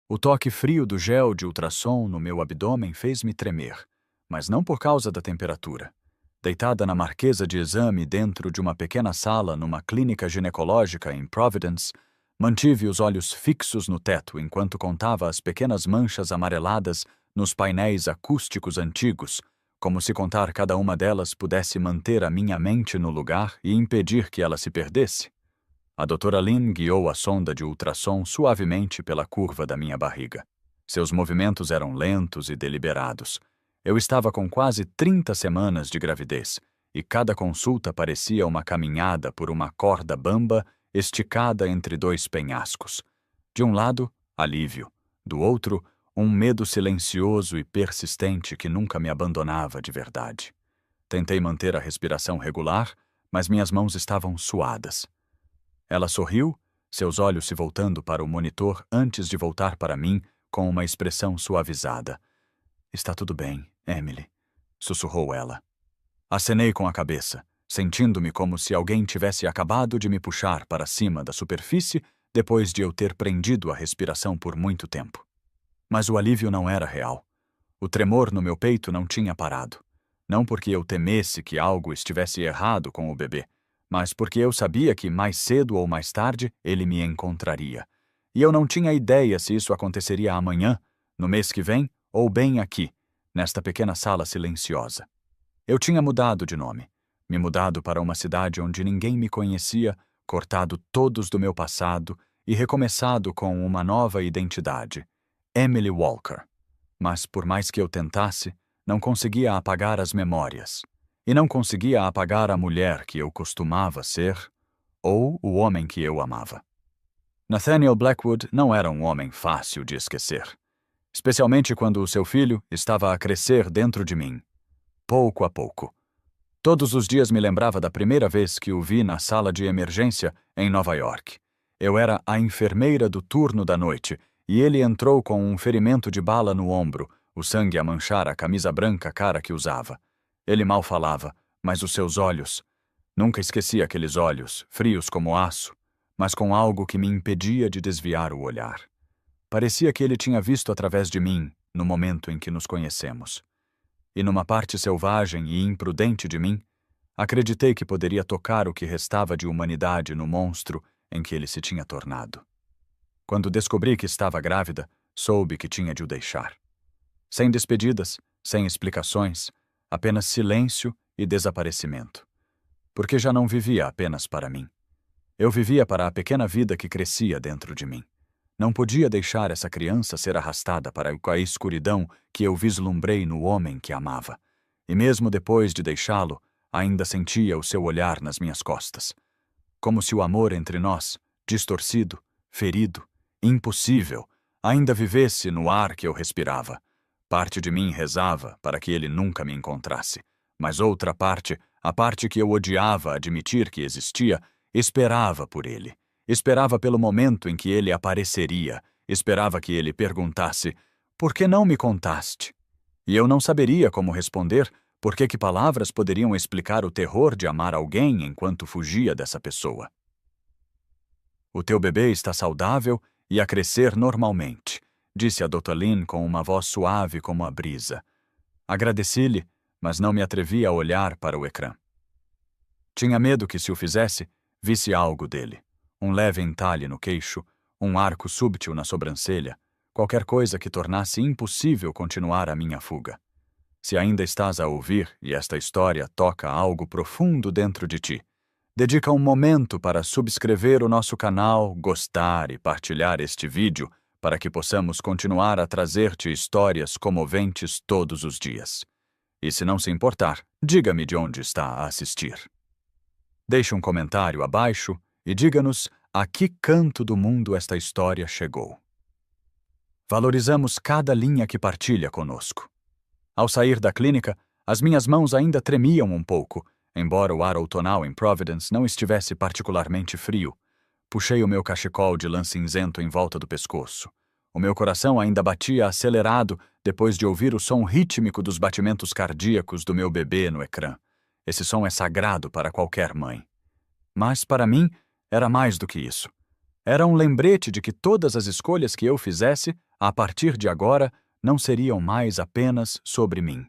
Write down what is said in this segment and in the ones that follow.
O toque frio do gel de ultrassom no meu abdômen fez-me tremer, mas não por causa da temperatura. Deitada na marquesa de exame dentro de uma pequena sala numa clínica ginecológica em Providence, mantive os olhos fixos no teto enquanto contava as pequenas manchas amareladas nos painéis acústicos antigos, como se contar cada uma delas pudesse manter a minha mente no lugar e impedir que ela se perdesse. A doutora Lynn guiou a sonda de ultrassom suavemente pela curva da minha barriga. Seus movimentos eram lentos e deliberados. Eu estava com quase 30 semanas de gravidez, e cada consulta parecia uma caminhada por uma corda bamba esticada entre dois penhascos. De um lado, alívio. Do outro, um medo silencioso e persistente que nunca me abandonava de verdade. Tentei manter a respiração regular, mas minhas mãos estavam suadas. Ela sorriu, seus olhos se voltando para o monitor antes de voltar para mim com uma expressão suavizada. "Está tudo bem, Emily", sussurrou ela. Acenei com a cabeça, sentindo-me como se alguém tivesse acabado de me puxar para cima da superfície depois de eu ter prendido a respiração por muito tempo. Mas o alívio não era real. O tremor no meu peito não tinha parado. Não porque eu temesse que algo estivesse errado com o bebê, mas porque eu sabia que mais cedo ou mais tarde ele me encontraria. E eu não tinha ideia se isso aconteceria amanhã, no mês que vem ou bem aqui, nesta pequena sala silenciosa. Eu tinha mudado de nome, me mudado para uma cidade onde ninguém me conhecia, cortado todos do meu passado e recomeçado com uma nova identidade, Emily Walker. Mas por mais que eu tentasse, não conseguia apagar as memórias. E não conseguia apagar a mulher que eu costumava ser, ou o homem que eu amava. Nathaniel Blackwood não era um homem fácil de esquecer, especialmente quando o seu filho estava a crescer dentro de mim, pouco a pouco. Todos os dias me lembrava da primeira vez que o vi na sala de emergência em Nova York. Eu era a enfermeira do turno da noite, e ele entrou com um ferimento de bala no ombro, o sangue a manchar a camisa branca cara que usava. Ele mal falava, mas os seus olhos... Nunca esqueci aqueles olhos, frios como aço, mas com algo que me impedia de desviar o olhar. Parecia que ele tinha visto através de mim, no momento em que nos conhecemos. E numa parte selvagem e imprudente de mim, acreditei que poderia tocar o que restava de humanidade no monstro em que ele se tinha tornado. Quando descobri que estava grávida, soube que tinha de o deixar. Sem despedidas, sem explicações, apenas silêncio e desaparecimento. Porque já não vivia apenas para mim. Eu vivia para a pequena vida que crescia dentro de mim. Não podia deixar essa criança ser arrastada para a escuridão que eu vislumbrei no homem que amava. E mesmo depois de deixá-lo, ainda sentia o seu olhar nas minhas costas. Como se o amor entre nós, distorcido, ferido, impossível, ainda vivesse no ar que eu respirava. Parte de mim rezava para que ele nunca me encontrasse, mas outra parte, a parte que eu odiava admitir que existia, esperava por ele. Esperava pelo momento em que ele apareceria, esperava que ele perguntasse: "Por que não me contaste?" E eu não saberia como responder, porque que palavras poderiam explicar o terror de amar alguém enquanto fugia dessa pessoa. "O teu bebê está saudável e a crescer normalmente", disse a Dr. Lynn com uma voz suave como a brisa. Agradeci-lhe, mas não me atrevi a olhar para o ecrã. Tinha medo que, se o fizesse, visse algo dele. Um leve entalhe no queixo, um arco súbito na sobrancelha, qualquer coisa que tornasse impossível continuar a minha fuga. Se ainda estás a ouvir e esta história toca algo profundo dentro de ti, dedica um momento para subscrever o nosso canal, gostar e partilhar este vídeo para que possamos continuar a trazer-te histórias comoventes todos os dias. E se não se importar, diga-me de onde está a assistir. Deixe um comentário abaixo e diga-nos a que canto do mundo esta história chegou. Valorizamos cada linha que partilha conosco. Ao sair da clínica, as minhas mãos ainda tremiam um pouco, embora o ar outonal em Providence não estivesse particularmente frio. Puxei o meu cachecol de lã cinzento em volta do pescoço. O meu coração ainda batia acelerado depois de ouvir o som rítmico dos batimentos cardíacos do meu bebê no ecrã. Esse som é sagrado para qualquer mãe. Mas, para mim, era mais do que isso. Era um lembrete de que todas as escolhas que eu fizesse a partir de agora, não seriam mais apenas sobre mim.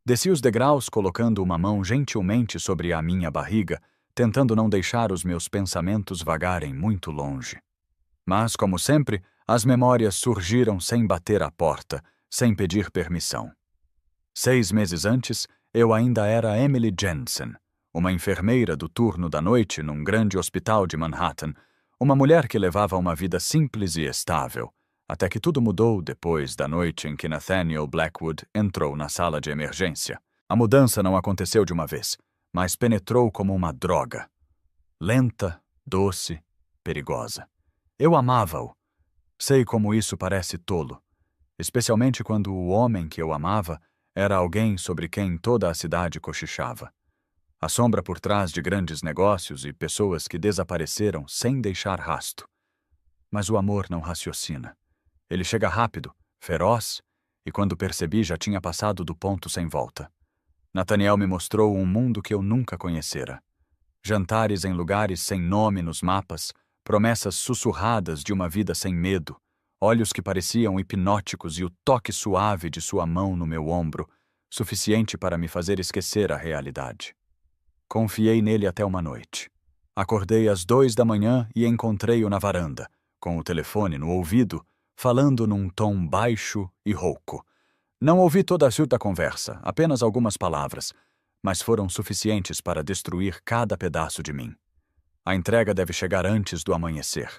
Desci os degraus colocando uma mão gentilmente sobre a minha barriga, tentando não deixar os meus pensamentos vagarem muito longe. Mas, como sempre, as memórias surgiram sem bater à porta, sem pedir permissão. 6 meses antes, eu ainda era Emily Jensen, uma enfermeira do turno da noite num grande hospital de Manhattan, uma mulher que levava uma vida simples e estável, até que tudo mudou depois da noite em que Nathaniel Blackwood entrou na sala de emergência. A mudança não aconteceu de uma vez, mas penetrou como uma droga. Lenta, doce, perigosa. Eu amava-o. Sei como isso parece tolo, especialmente quando o homem que eu amava era alguém sobre quem toda a cidade cochichava. A sombra por trás de grandes negócios e pessoas que desapareceram sem deixar rasto. Mas o amor não raciocina. Ele chega rápido, feroz, e quando percebi já tinha passado do ponto sem volta. Nathaniel me mostrou um mundo que eu nunca conhecera. Jantares em lugares sem nome nos mapas, promessas sussurradas de uma vida sem medo, olhos que pareciam hipnóticos e o toque suave de sua mão no meu ombro, suficiente para me fazer esquecer a realidade. Confiei nele até uma noite. Acordei às 2 da manhã e encontrei-o na varanda, com o telefone no ouvido, falando num tom baixo e rouco. Não ouvi toda a surda conversa, apenas algumas palavras, mas foram suficientes para destruir cada pedaço de mim. A entrega deve chegar antes do amanhecer.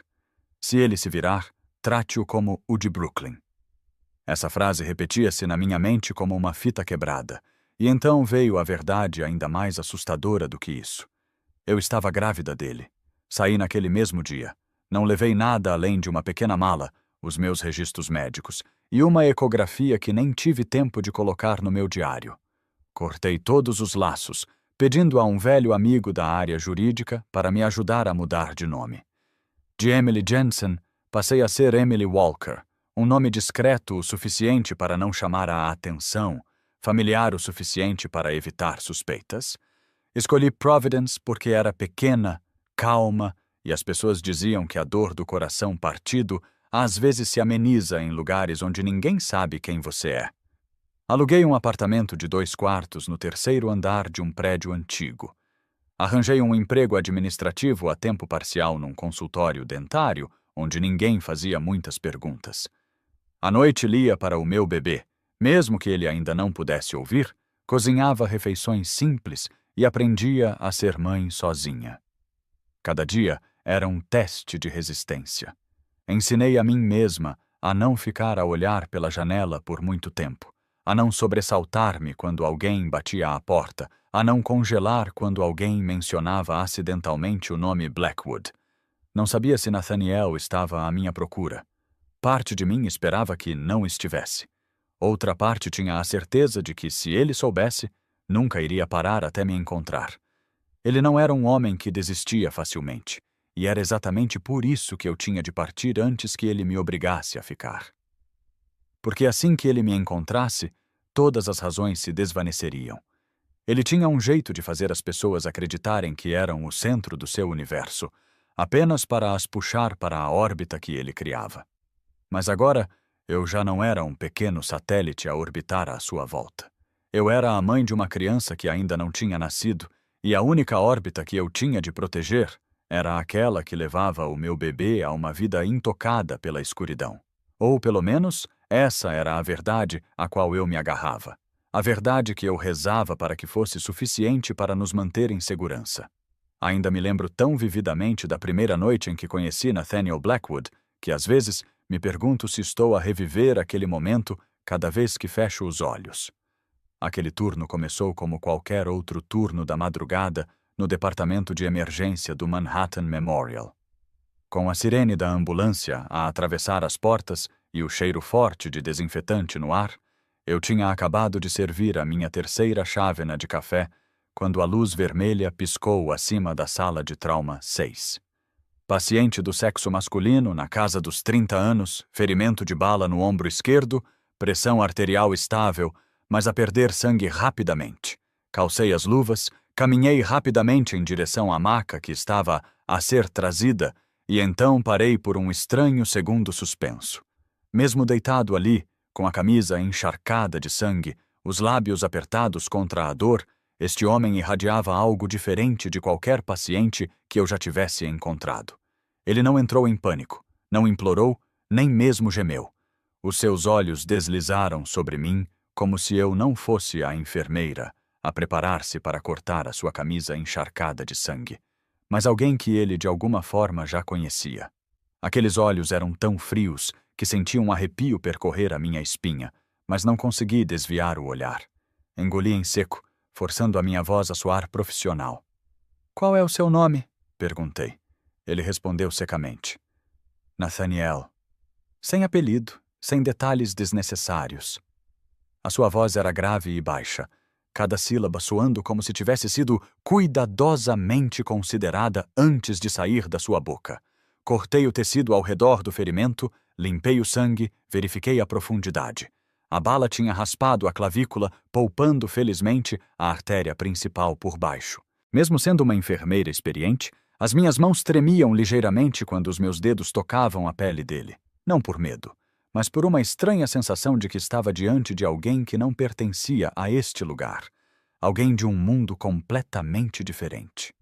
Se ele se virar, trate-o como o de Brooklyn. Essa frase repetia-se na minha mente como uma fita quebrada, e então veio a verdade ainda mais assustadora do que isso. Eu estava grávida dele. Saí naquele mesmo dia. Não levei nada além de uma pequena mala, os meus registros médicos, e uma ecografia que nem tive tempo de colocar no meu diário. Cortei todos os laços, pedindo a um velho amigo da área jurídica para me ajudar a mudar de nome. De Emily Jensen, passei a ser Emily Walker, um nome discreto o suficiente para não chamar a atenção, familiar o suficiente para evitar suspeitas. Escolhi Providence porque era pequena, calma, e as pessoas diziam que a dor do coração partido às vezes se ameniza em lugares onde ninguém sabe quem você é. Aluguei um apartamento de 2 quartos no 3º andar de um prédio antigo. Arranjei um emprego administrativo a tempo parcial num consultório dentário, onde ninguém fazia muitas perguntas. À noite lia para o meu bebê. Mesmo que ele ainda não pudesse ouvir, cozinhava refeições simples e aprendia a ser mãe sozinha. Cada dia era um teste de resistência. Ensinei a mim mesma a não ficar a olhar pela janela por muito tempo, a não sobressaltar-me quando alguém batia à porta, a não congelar quando alguém mencionava acidentalmente o nome Blackwood. Não sabia se Nathaniel estava à minha procura. Parte de mim esperava que não estivesse. Outra parte tinha a certeza de que, se ele soubesse, nunca iria parar até me encontrar. Ele não era um homem que desistia facilmente, e era exatamente por isso que eu tinha de partir antes que ele me obrigasse a ficar. Porque assim que ele me encontrasse, todas as razões se desvaneceriam. Ele tinha um jeito de fazer as pessoas acreditarem que eram o centro do seu universo, apenas para as puxar para a órbita que ele criava. Mas agora, eu já não era um pequeno satélite a orbitar à sua volta. Eu era a mãe de uma criança que ainda não tinha nascido, e a única órbita que eu tinha de proteger era aquela que levava o meu bebê a uma vida intocada pela escuridão. Ou, pelo menos, essa era a verdade a qual eu me agarrava. A verdade que eu rezava para que fosse suficiente para nos manter em segurança. Ainda me lembro tão vividamente da primeira noite em que conheci Nathaniel Blackwood, que às vezes me pergunto se estou a reviver aquele momento cada vez que fecho os olhos. Aquele turno começou como qualquer outro turno da madrugada no departamento de emergência do Manhattan Memorial. Com a sirene da ambulância a atravessar as portas e o cheiro forte de desinfetante no ar, eu tinha acabado de servir a minha 3ª chávena de café quando a luz vermelha piscou acima da sala de trauma 6. Paciente do sexo masculino, na casa dos 30 anos, ferimento de bala no ombro esquerdo, pressão arterial estável, mas a perder sangue rapidamente. Calcei as luvas, caminhei rapidamente em direção à maca que estava a ser trazida e então parei por um estranho segundo suspenso. Mesmo deitado ali, com a camisa encharcada de sangue, os lábios apertados contra a dor, este homem irradiava algo diferente de qualquer paciente que eu já tivesse encontrado. Ele não entrou em pânico, não implorou, nem mesmo gemeu. Os seus olhos deslizaram sobre mim como se eu não fosse a enfermeira a preparar-se para cortar a sua camisa encharcada de sangue, mas alguém que ele de alguma forma já conhecia. Aqueles olhos eram tão frios que senti um arrepio percorrer a minha espinha, mas não consegui desviar o olhar. Engoli em seco, forçando a minha voz a soar profissional. "Qual é o seu nome?" perguntei. Ele respondeu secamente. "Nathaniel." Sem apelido, sem detalhes desnecessários. A sua voz era grave e baixa, cada sílaba soando como se tivesse sido cuidadosamente considerada antes de sair da sua boca. Cortei o tecido ao redor do ferimento, limpei o sangue, verifiquei a profundidade. A bala tinha raspado a clavícula, poupando felizmente a artéria principal por baixo. Mesmo sendo uma enfermeira experiente, as minhas mãos tremiam ligeiramente quando os meus dedos tocavam a pele dele. Não por medo, mas por uma estranha sensação de que estava diante de alguém que não pertencia a este lugar. Alguém de um mundo completamente diferente.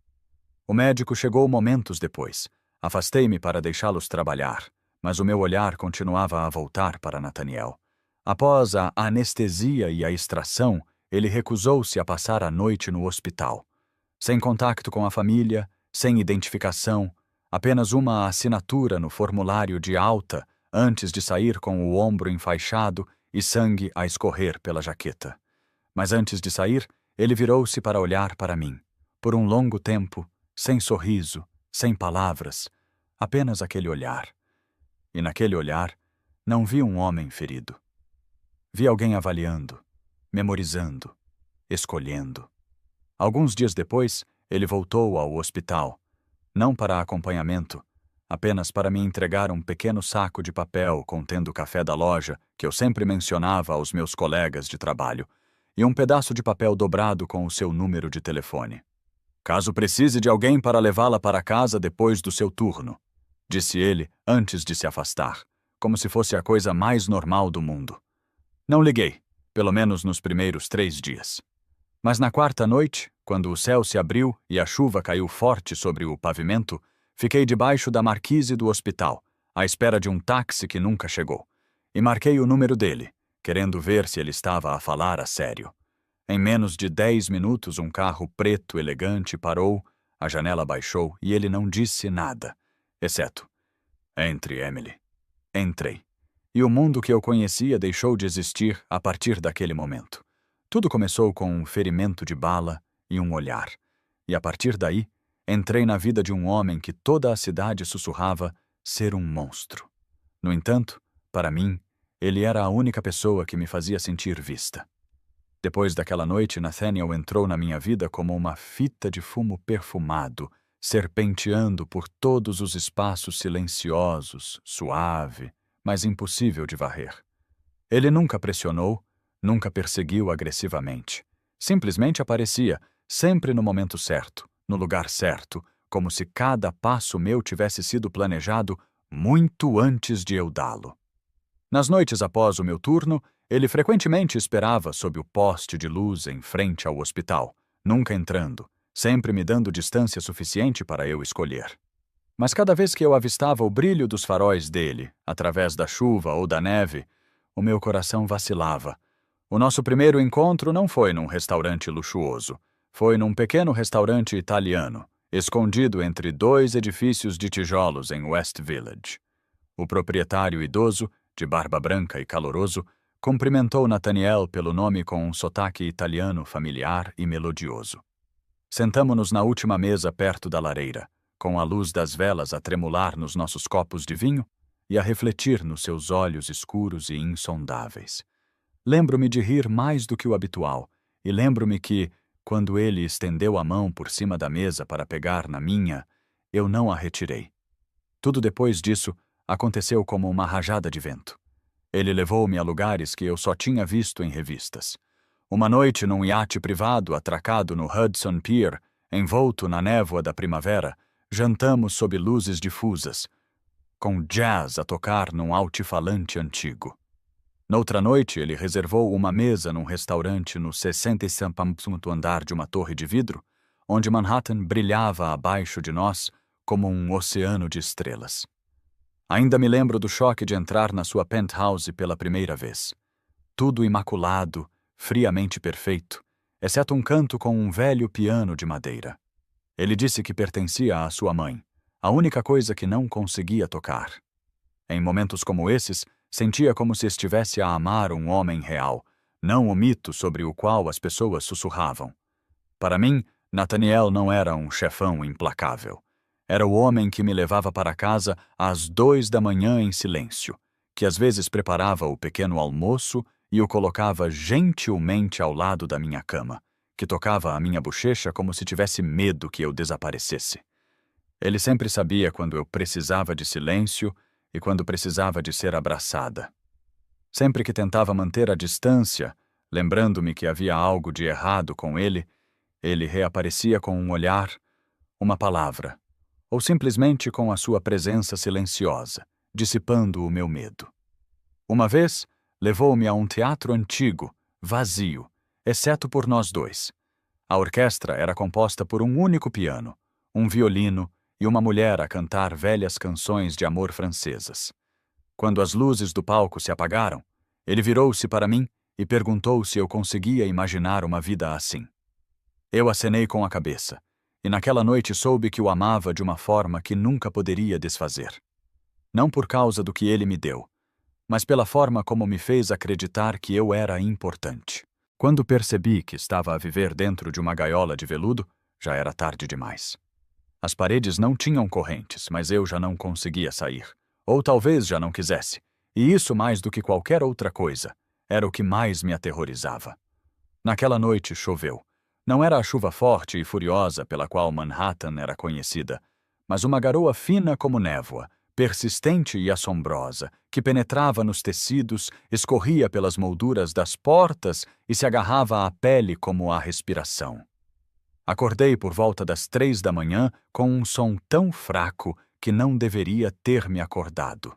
O médico chegou momentos depois. Afastei-me para deixá-los trabalhar, mas o meu olhar continuava a voltar para Nathaniel. Após a anestesia e a extração, ele recusou-se a passar a noite no hospital. Sem contato com a família, sem identificação, apenas uma assinatura no formulário de alta antes de sair com o ombro enfaixado e sangue a escorrer pela jaqueta. Mas antes de sair, ele virou-se para olhar para mim. Por um longo tempo, sem sorriso, sem palavras, apenas aquele olhar. E naquele olhar, não vi um homem ferido. Vi alguém avaliando, memorizando, escolhendo. Alguns dias depois, ele voltou ao hospital, não para acompanhamento, apenas para me entregar um pequeno saco de papel contendo o café da loja que eu sempre mencionava aos meus colegas de trabalho, e um pedaço de papel dobrado com o seu número de telefone. "Caso precise de alguém para levá-la para casa depois do seu turno", disse ele antes de se afastar, como se fosse a coisa mais normal do mundo. Não liguei, pelo menos nos primeiros 3 dias. Mas na quarta noite, quando o céu se abriu e a chuva caiu forte sobre o pavimento, fiquei debaixo da marquise do hospital, à espera de um táxi que nunca chegou, e marquei o número dele, querendo ver se ele estava a falar a sério. Em menos de 10 minutos, um carro preto elegante parou, a janela baixou e ele não disse nada, exceto: "Entre, Emily." Entrei. E o mundo que eu conhecia deixou de existir a partir daquele momento. Tudo começou com um ferimento de bala e um olhar. E a partir daí, entrei na vida de um homem que toda a cidade sussurrava ser um monstro. No entanto, para mim, ele era a única pessoa que me fazia sentir vista. Depois daquela noite, Nathaniel entrou na minha vida como uma fita de fumo perfumado, serpenteando por todos os espaços silenciosos, suave, mas impossível de varrer. Ele nunca pressionou, nunca perseguiu agressivamente. Simplesmente aparecia, sempre no momento certo, no lugar certo, como se cada passo meu tivesse sido planejado muito antes de eu dá-lo. Nas noites após o meu turno, ele frequentemente esperava sob o poste de luz em frente ao hospital, nunca entrando, sempre me dando distância suficiente para eu escolher. Mas cada vez que eu avistava o brilho dos faróis dele, através da chuva ou da neve, o meu coração vacilava. O nosso primeiro encontro não foi num restaurante luxuoso. Foi num pequeno restaurante italiano, escondido entre 2 edifícios de tijolos em West Village. O proprietário idoso, de barba branca e caloroso, cumprimentou Nathaniel pelo nome com um sotaque italiano familiar e melodioso. Sentamo-nos na última mesa perto da lareira, com a luz das velas a tremular nos nossos copos de vinho e a refletir nos seus olhos escuros e insondáveis. Lembro-me de rir mais do que o habitual, e lembro-me que, quando ele estendeu a mão por cima da mesa para pegar na minha, eu não a retirei. Tudo depois disso aconteceu como uma rajada de vento. Ele levou-me a lugares que eu só tinha visto em revistas. Uma noite num iate privado atracado no Hudson Pier, envolto na névoa da primavera, jantamos sob luzes difusas. com jazz a tocar num altifalante antigo. Noutra noite, ele reservou uma mesa num restaurante no 65º andar de uma torre de vidro, onde Manhattan brilhava abaixo de nós como um oceano de estrelas. Ainda me lembro do choque de entrar na sua penthouse pela primeira vez. Tudo imaculado, friamente perfeito, exceto um canto com um velho piano de madeira. Ele disse que pertencia à sua mãe, a única coisa que não conseguia tocar. Em momentos como esses, sentia como se estivesse a amar um homem real, não o mito sobre o qual as pessoas sussurravam. Para mim, Nathaniel não era um chefão implacável. Era o homem que me levava para casa às 2 da manhã em silêncio, que às vezes preparava o pequeno almoço e o colocava gentilmente ao lado da minha cama, que tocava a minha bochecha como se tivesse medo que eu desaparecesse. Ele sempre sabia quando eu precisava de silêncio e quando precisava de ser abraçada. Sempre que tentava manter a distância, lembrando-me que havia algo de errado com ele reaparecia com um olhar, uma palavra, ou simplesmente com a sua presença silenciosa, dissipando o meu medo. Uma vez, levou-me a um teatro antigo, vazio, exceto por nós dois. A orquestra era composta por um único piano, um violino e uma mulher a cantar velhas canções de amor francesas. Quando as luzes do palco se apagaram, ele virou-se para mim e perguntou se eu conseguia imaginar uma vida assim. Eu acenei com a cabeça, e naquela noite soube que o amava de uma forma que nunca poderia desfazer. Não por causa do que ele me deu, mas pela forma como me fez acreditar que eu era importante. Quando percebi que estava a viver dentro de uma gaiola de veludo, já era tarde demais. As paredes não tinham correntes, mas eu já não conseguia sair. Ou talvez já não quisesse. E isso, mais do que qualquer outra coisa, era o que mais me aterrorizava. Naquela noite choveu. Não era a chuva forte e furiosa pela qual Manhattan era conhecida, mas uma garoa fina como névoa, persistente e assombrosa, que penetrava nos tecidos, escorria pelas molduras das portas e se agarrava à pele como à respiração. Acordei por volta das 3 da manhã com um som tão fraco que não deveria ter me acordado.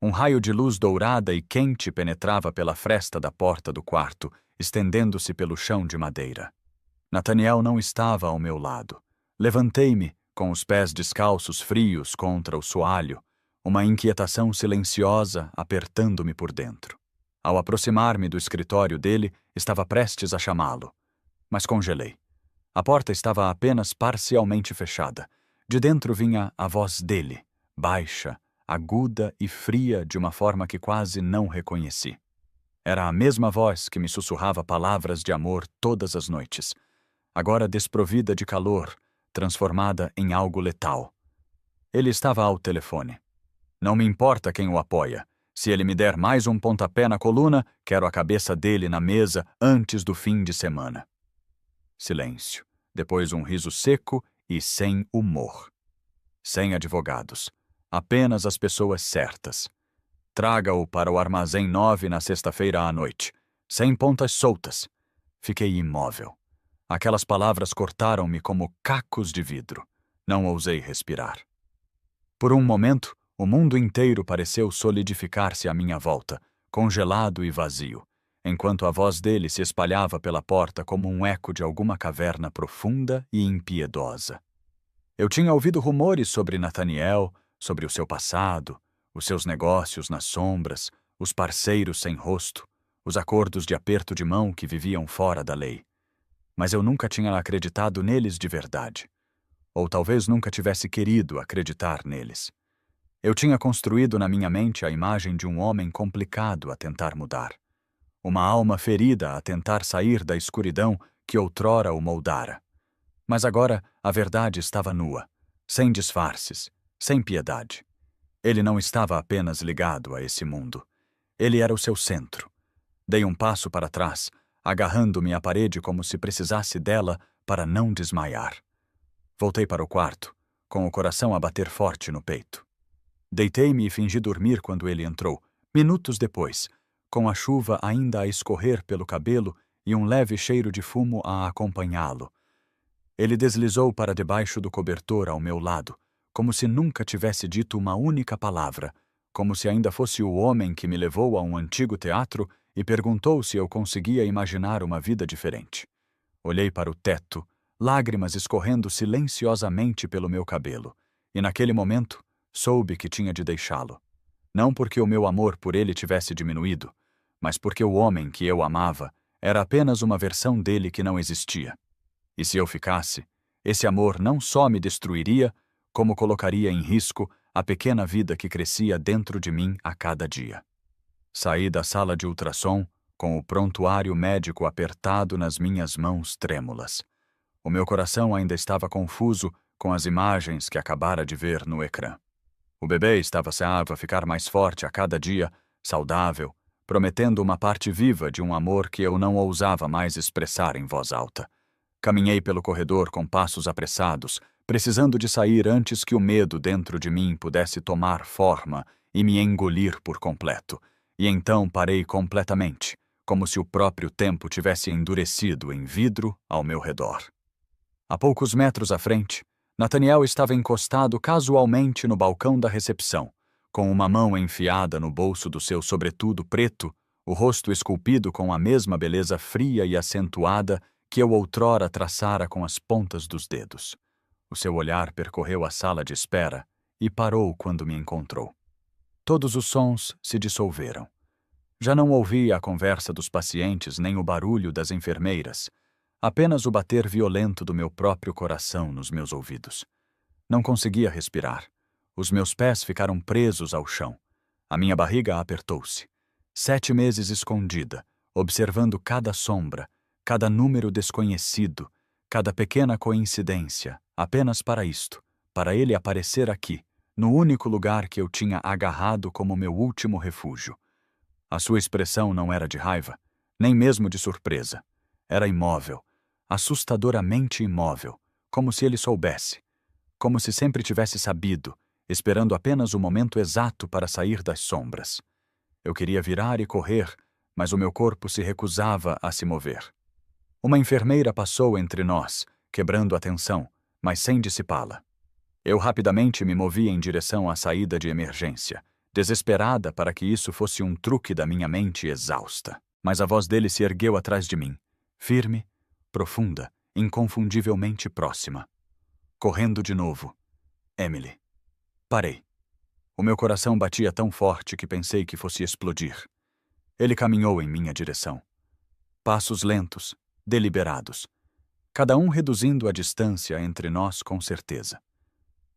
Um raio de luz dourada e quente penetrava pela fresta da porta do quarto, estendendo-se pelo chão de madeira. Nathaniel não estava ao meu lado. Levantei-me, com os pés descalços frios contra o soalho, uma inquietação silenciosa apertando-me por dentro. Ao aproximar-me do escritório dele, estava prestes a chamá-lo, mas congelei. A porta estava apenas parcialmente fechada. De dentro vinha a voz dele, baixa, aguda e fria de uma forma que quase não reconheci. Era a mesma voz que me sussurrava palavras de amor todas as noites, agora desprovida de calor, transformada em algo letal. Ele estava ao telefone. Não me importa quem o apoia. Se ele me der mais um pontapé na coluna, quero a cabeça dele na mesa antes do fim de semana. Silêncio. Depois um riso seco e sem humor. Sem advogados. Apenas as pessoas certas. Traga-o para o armazém 9 na sexta-feira à noite. Sem pontas soltas. Fiquei imóvel. Aquelas palavras cortaram-me como cacos de vidro. Não ousei respirar. Por um momento, o mundo inteiro pareceu solidificar-se à minha volta, congelado e vazio, enquanto a voz dele se espalhava pela porta como um eco de alguma caverna profunda e impiedosa. Eu tinha ouvido rumores sobre Nathaniel, sobre o seu passado, os seus negócios nas sombras, os parceiros sem rosto, os acordos de aperto de mão que viviam fora da lei. Mas eu nunca tinha acreditado neles de verdade. Ou talvez nunca tivesse querido acreditar neles. Eu tinha construído na minha mente a imagem de um homem complicado a tentar mudar. Uma alma ferida a tentar sair da escuridão que outrora o moldara. Mas agora a verdade estava nua, sem disfarces, sem piedade. Ele não estava apenas ligado a esse mundo. Ele era o seu centro. Dei um passo para trás, agarrando-me à parede como se precisasse dela para não desmaiar. Voltei para o quarto, com o coração a bater forte no peito. Deitei-me e fingi dormir quando ele entrou, minutos depois, com a chuva ainda a escorrer pelo cabelo e um leve cheiro de fumo a acompanhá-lo. Ele deslizou para debaixo do cobertor ao meu lado, como se nunca tivesse dito uma única palavra, como se ainda fosse o homem que me levou a um antigo teatro e perguntou se eu conseguia imaginar uma vida diferente. Olhei para o teto, lágrimas escorrendo silenciosamente pelo meu cabelo, e naquele momento soube que tinha de deixá-lo. Não porque o meu amor por ele tivesse diminuído, mas porque o homem que eu amava era apenas uma versão dele que não existia. E se eu ficasse, esse amor não só me destruiria, como colocaria em risco a pequena vida que crescia dentro de mim a cada dia. Saí da sala de ultrassom com o prontuário médico apertado nas minhas mãos trêmulas. O meu coração ainda estava confuso com as imagens que acabara de ver no ecrã. O bebê estava a ficar mais forte a cada dia, saudável, prometendo uma parte viva de um amor que eu não ousava mais expressar em voz alta. Caminhei pelo corredor com passos apressados, precisando de sair antes que o medo dentro de mim pudesse tomar forma e me engolir por completo. E então parei completamente, como se o próprio tempo tivesse endurecido em vidro ao meu redor. A poucos metros à frente, Nathaniel estava encostado casualmente no balcão da recepção, com uma mão enfiada no bolso do seu sobretudo preto, o rosto esculpido com a mesma beleza fria e acentuada que eu outrora traçara com as pontas dos dedos. O seu olhar percorreu a sala de espera e parou quando me encontrou. Todos os sons se dissolveram. Já não ouvia a conversa dos pacientes nem o barulho das enfermeiras, apenas o bater violento do meu próprio coração nos meus ouvidos. Não conseguia respirar. Os meus pés ficaram presos ao chão. A minha barriga apertou-se. 7 meses escondida, observando cada sombra, cada número desconhecido, cada pequena coincidência, apenas para isto, para ele aparecer aqui, no único lugar que eu tinha agarrado como meu último refúgio. A sua expressão não era de raiva, nem mesmo de surpresa. Era imóvel, assustadoramente imóvel, como se ele soubesse, como se sempre tivesse sabido, esperando apenas o momento exato para sair das sombras. Eu queria virar e correr, mas o meu corpo se recusava a se mover. Uma enfermeira passou entre nós, quebrando a tensão, mas sem dissipá-la. Eu rapidamente me movi em direção à saída de emergência, desesperada para que isso fosse um truque da minha mente exausta. Mas a voz dele se ergueu atrás de mim, firme, profunda, inconfundivelmente próxima. Correndo de novo. Emily. Parei. O meu coração batia tão forte que pensei que fosse explodir. Ele caminhou em minha direção. Passos lentos, deliberados. Cada um reduzindo a distância entre nós com certeza.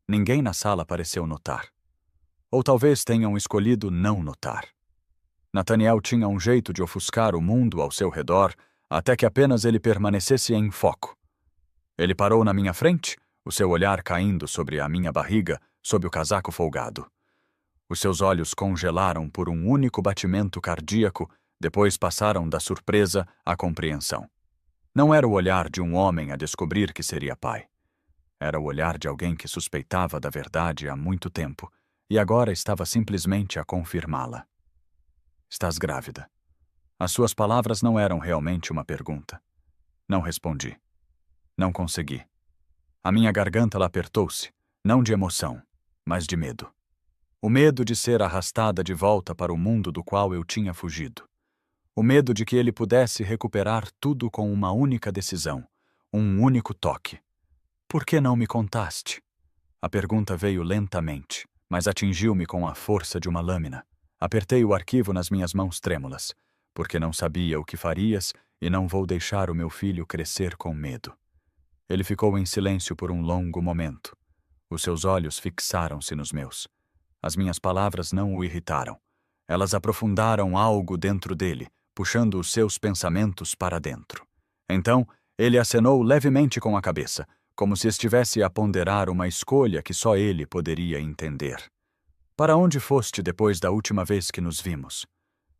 Ninguém na sala pareceu notar. Ou talvez tenham escolhido não notar. Nathaniel tinha um jeito de ofuscar o mundo ao seu redor até que apenas ele permanecesse em foco. Ele parou na minha frente, o seu olhar caindo sobre a minha barriga, sob o casaco folgado. Os seus olhos congelaram por um único batimento cardíaco, depois passaram da surpresa à compreensão. Não era o olhar de um homem a descobrir que seria pai. Era o olhar de alguém que suspeitava da verdade há muito tempo e agora estava simplesmente a confirmá-la. Estás grávida. As suas palavras não eram realmente uma pergunta. Não respondi. Não consegui. A minha garganta apertou-se, não de emoção, mas de medo. O medo de ser arrastada de volta para o mundo do qual eu tinha fugido. O medo de que ele pudesse recuperar tudo com uma única decisão, um único toque. Por que não me contaste? A pergunta veio lentamente, mas atingiu-me com a força de uma lâmina. Apertei o arquivo nas minhas mãos trêmulas, porque não sabia o que farias e não vou deixar o meu filho crescer com medo. Ele ficou em silêncio por um longo momento. Os seus olhos fixaram-se nos meus. As minhas palavras não o irritaram. Elas aprofundaram algo dentro dele, puxando os seus pensamentos para dentro. Então, ele acenou levemente com a cabeça, como se estivesse a ponderar uma escolha que só ele poderia entender. Para onde foste depois da última vez que nos vimos?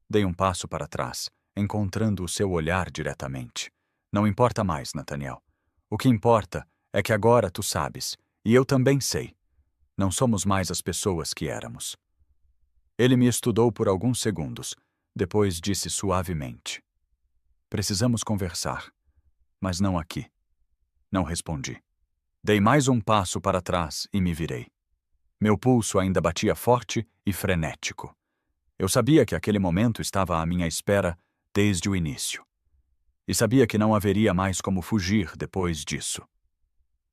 Dei um passo para trás, encontrando o seu olhar diretamente. Não importa mais, Nathaniel. O que importa é que agora tu sabes, e eu também sei. Não somos mais as pessoas que éramos. Ele me estudou por alguns segundos, depois disse suavemente: Precisamos conversar, mas não aqui. Não respondi. Dei mais um passo para trás e me virei. Meu pulso ainda batia forte e frenético. Eu sabia que aquele momento estava à minha espera desde o início. E sabia que não haveria mais como fugir depois disso.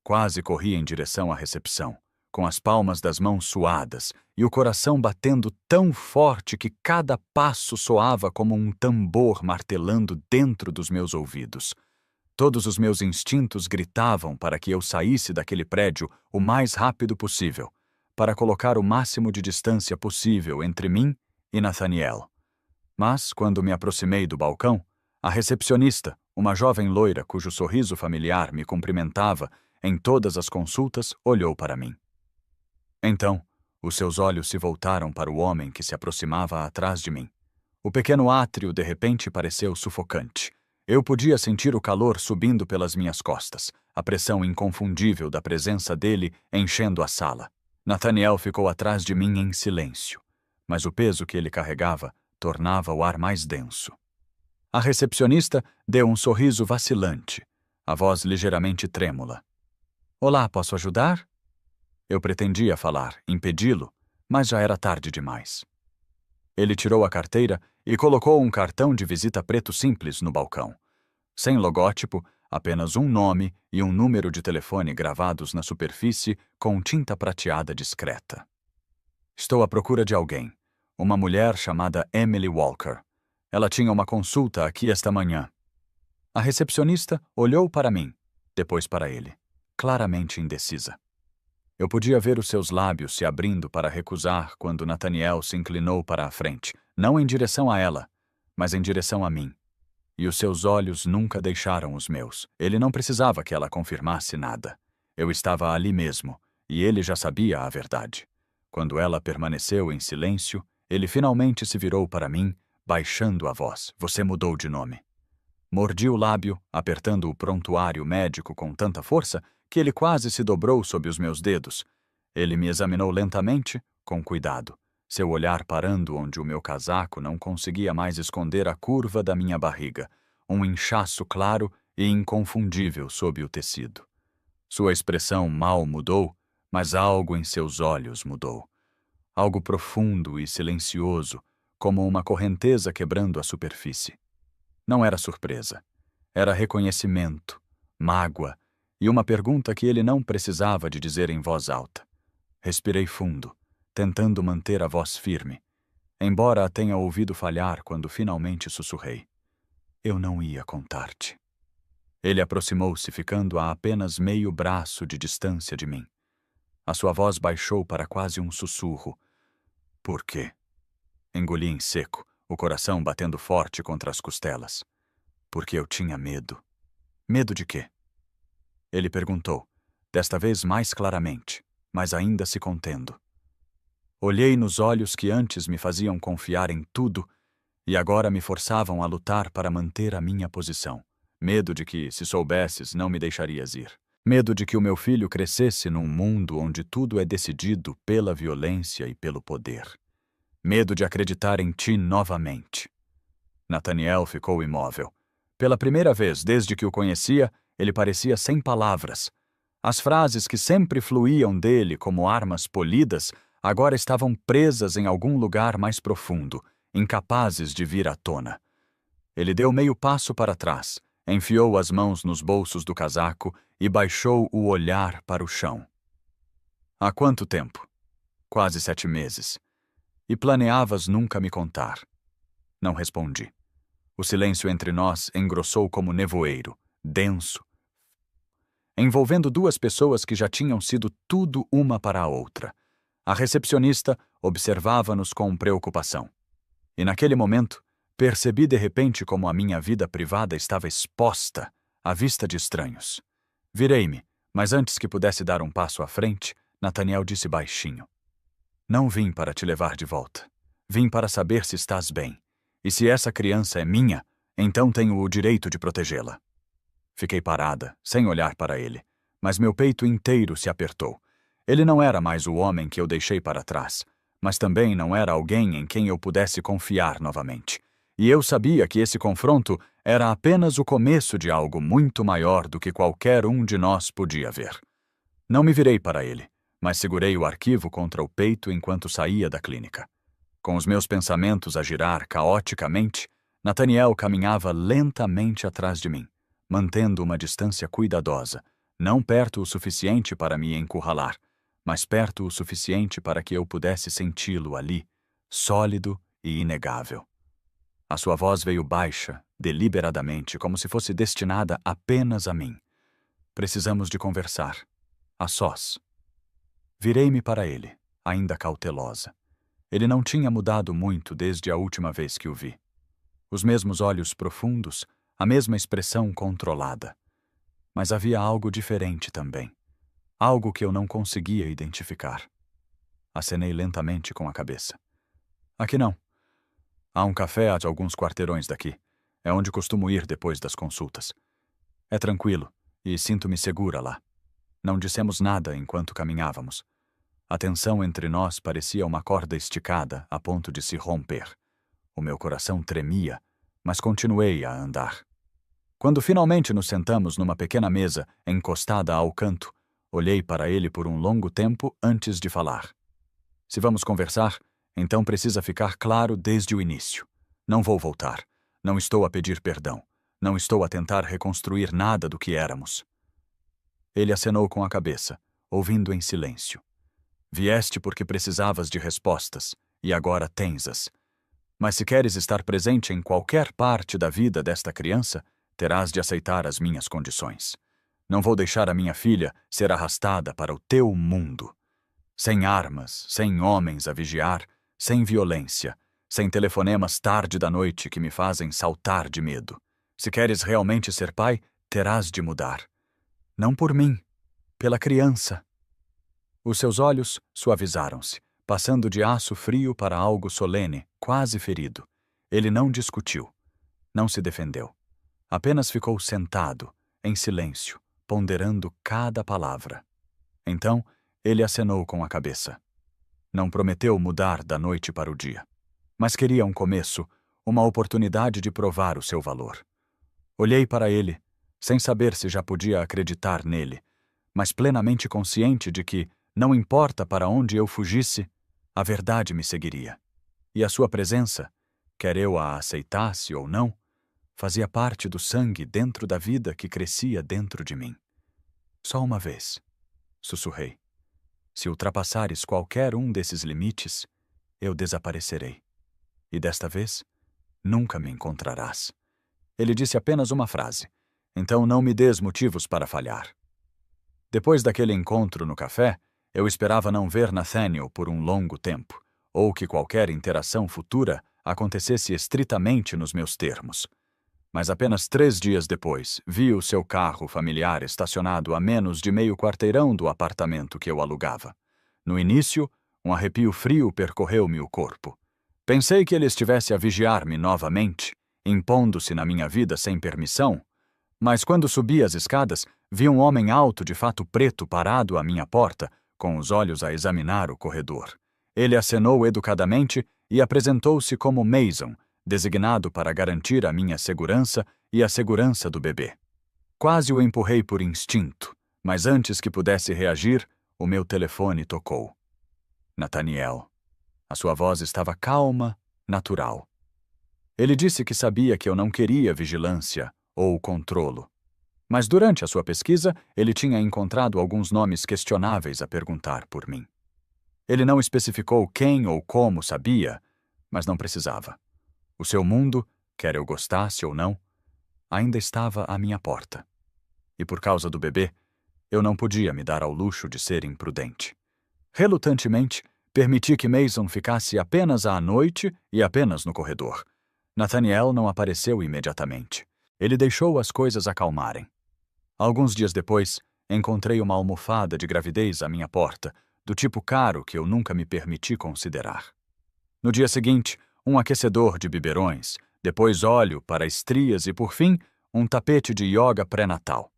Quase corri em direção à recepção, com as palmas das mãos suadas e o coração batendo tão forte que cada passo soava como um tambor martelando dentro dos meus ouvidos. Todos os meus instintos gritavam para que eu saísse daquele prédio o mais rápido possível, para colocar o máximo de distância possível entre mim e Nathaniel. Mas, quando me aproximei do balcão, a recepcionista, uma jovem loira cujo sorriso familiar me cumprimentava em todas as consultas, olhou para mim. Então, os seus olhos se voltaram para o homem que se aproximava atrás de mim. O pequeno átrio de repente pareceu sufocante. Eu podia sentir o calor subindo pelas minhas costas, a pressão inconfundível da presença dele enchendo a sala. Nathaniel ficou atrás de mim em silêncio, mas o peso que ele carregava tornava o ar mais denso. A recepcionista deu um sorriso vacilante, a voz ligeiramente trêmula. Olá, posso ajudar? Eu pretendia falar, impedi-lo, mas já era tarde demais. Ele tirou a carteira e colocou um cartão de visita preto simples no balcão. Sem logótipo, apenas um nome e um número de telefone gravados na superfície com tinta prateada discreta. Estou à procura de alguém, uma mulher chamada Emily Walker. Ela tinha uma consulta aqui esta manhã. A recepcionista olhou para mim, depois para ele, claramente indecisa. Eu podia ver os seus lábios se abrindo para recusar quando Nathaniel se inclinou para a frente, não em direção a ela, mas em direção a mim. E os seus olhos nunca deixaram os meus. Ele não precisava que ela confirmasse nada. Eu estava ali mesmo, e ele já sabia a verdade. Quando ela permaneceu em silêncio, ele finalmente se virou para mim, baixando a voz. Você mudou de nome. Mordi o lábio, apertando o prontuário médico com tanta força que ele quase se dobrou sob os meus dedos. Ele me examinou lentamente, com cuidado, seu olhar parando onde o meu casaco não conseguia mais esconder a curva da minha barriga, um inchaço claro e inconfundível sob o tecido. Sua expressão mal mudou, mas algo em seus olhos mudou. Algo profundo e silencioso, como uma correnteza quebrando a superfície. Não era surpresa. Era reconhecimento, mágoa e uma pergunta que ele não precisava de dizer em voz alta. Respirei fundo, tentando manter a voz firme, embora a tenha ouvido falhar quando finalmente sussurrei. Eu não ia contar-te. Ele aproximou-se, ficando a apenas meio braço de distância de mim. A sua voz baixou para quase um sussurro. Por quê? Engoli em seco, o coração batendo forte contra as costelas. Porque eu tinha medo. Medo de quê? Ele perguntou, desta vez mais claramente, mas ainda se contendo. Olhei nos olhos que antes me faziam confiar em tudo e agora me forçavam a lutar para manter a minha posição. Medo de que, se soubesses, não me deixarias ir. Medo de que o meu filho crescesse num mundo onde tudo é decidido pela violência e pelo poder. Medo de acreditar em ti novamente. Nathaniel ficou imóvel. Pela primeira vez desde que o conhecia, ele parecia sem palavras. As frases que sempre fluíam dele como armas polidas agora estavam presas em algum lugar mais profundo, incapazes de vir à tona. Ele deu meio passo para trás, enfiou as mãos nos bolsos do casaco e baixou o olhar para o chão. Há quanto tempo? Quase 7 meses. E planeavas nunca me contar. Não respondi. O silêncio entre nós engrossou como nevoeiro, denso, envolvendo duas pessoas que já tinham sido tudo uma para a outra. A recepcionista observava-nos com preocupação. E naquele momento, percebi de repente como a minha vida privada estava exposta à vista de estranhos. Virei-me, mas antes que pudesse dar um passo à frente, Nathaniel disse baixinho. Não vim para te levar de volta. Vim para saber se estás bem. E se essa criança é minha, então tenho o direito de protegê-la. Fiquei parada, sem olhar para ele, mas meu peito inteiro se apertou. Ele não era mais o homem que eu deixei para trás, mas também não era alguém em quem eu pudesse confiar novamente. E eu sabia que esse confronto era apenas o começo de algo muito maior do que qualquer um de nós podia ver. Não me virei para ele, mas segurei o arquivo contra o peito enquanto saía da clínica. Com os meus pensamentos a girar caoticamente, Nathaniel caminhava lentamente atrás de mim, mantendo uma distância cuidadosa, não perto o suficiente para me encurralar, mas perto o suficiente para que eu pudesse senti-lo ali, sólido e inegável. A sua voz veio baixa, deliberadamente, como se fosse destinada apenas a mim. Precisamos de conversar, a sós. Virei-me para ele, ainda cautelosa. Ele não tinha mudado muito desde a última vez que o vi. Os mesmos olhos profundos, a mesma expressão controlada. Mas havia algo diferente também. Algo que eu não conseguia identificar. Acenei lentamente com a cabeça. Aqui não. Há um café a alguns quarteirões daqui. É onde costumo ir depois das consultas. É tranquilo, e sinto-me segura lá. Não dissemos nada enquanto caminhávamos. A tensão entre nós parecia uma corda esticada a ponto de se romper. O meu coração tremia, mas continuei a andar. Quando finalmente nos sentamos numa pequena mesa encostada ao canto, olhei para ele por um longo tempo antes de falar. Se vamos conversar, então precisa ficar claro desde o início. Não vou voltar. Não estou a pedir perdão. Não estou a tentar reconstruir nada do que éramos. Ele acenou com a cabeça, ouvindo em silêncio. Vieste porque precisavas de respostas, e agora tens-as. Mas se queres estar presente em qualquer parte da vida desta criança, terás de aceitar as minhas condições. Não vou deixar a minha filha ser arrastada para o teu mundo. Sem armas, sem homens a vigiar, sem violência, sem telefonemas tarde da noite que me fazem saltar de medo. Se queres realmente ser pai, terás de mudar. Não por mim, pela criança. Os seus olhos suavizaram-se, passando de aço frio para algo solene, quase ferido. Ele não discutiu, não se defendeu. Apenas ficou sentado, em silêncio, ponderando cada palavra. Então, ele acenou com a cabeça. Não prometeu mudar da noite para o dia, mas queria um começo, uma oportunidade de provar o seu valor. Olhei para ele, sem saber se já podia acreditar nele, mas plenamente consciente de que, não importa para onde eu fugisse, a verdade me seguiria. E a sua presença, quer eu a aceitasse ou não, fazia parte do sangue dentro da vida que crescia dentro de mim. Só uma vez, sussurrei. Se ultrapassares qualquer um desses limites, eu desaparecerei. E desta vez, nunca me encontrarás. Ele disse apenas uma frase. Então não me dês motivos para falhar. Depois daquele encontro no café, eu esperava não ver Nathaniel por um longo tempo, ou que qualquer interação futura acontecesse estritamente nos meus termos. Mas apenas 3 dias depois, vi o seu carro familiar estacionado a menos de meio quarteirão do apartamento que eu alugava. No início, um arrepio frio percorreu-me o corpo. Pensei que ele estivesse a vigiar-me novamente, impondo-se na minha vida sem permissão, mas quando subi as escadas, vi um homem alto de fato preto parado à minha porta, com os olhos a examinar o corredor. Ele acenou educadamente e apresentou-se como Mason, designado para garantir a minha segurança e a segurança do bebê. Quase o empurrei por instinto, mas antes que pudesse reagir, o meu telefone tocou. Nathaniel. A sua voz estava calma, natural. Ele disse que sabia que eu não queria vigilância ou controlo. Mas durante a sua pesquisa, ele tinha encontrado alguns nomes questionáveis a perguntar por mim. Ele não especificou quem ou como sabia, mas não precisava. O seu mundo, quer eu gostasse ou não, ainda estava à minha porta. E por causa do bebê, eu não podia me dar ao luxo de ser imprudente. Relutantemente, permiti que Mason ficasse apenas à noite e apenas no corredor. Nathaniel não apareceu imediatamente. Ele deixou as coisas acalmarem. Alguns dias depois, encontrei uma almofada de gravidez à minha porta, do tipo caro que eu nunca me permiti considerar. No dia seguinte, um aquecedor de biberões, depois óleo para estrias e, por fim, um tapete de yoga pré-natal.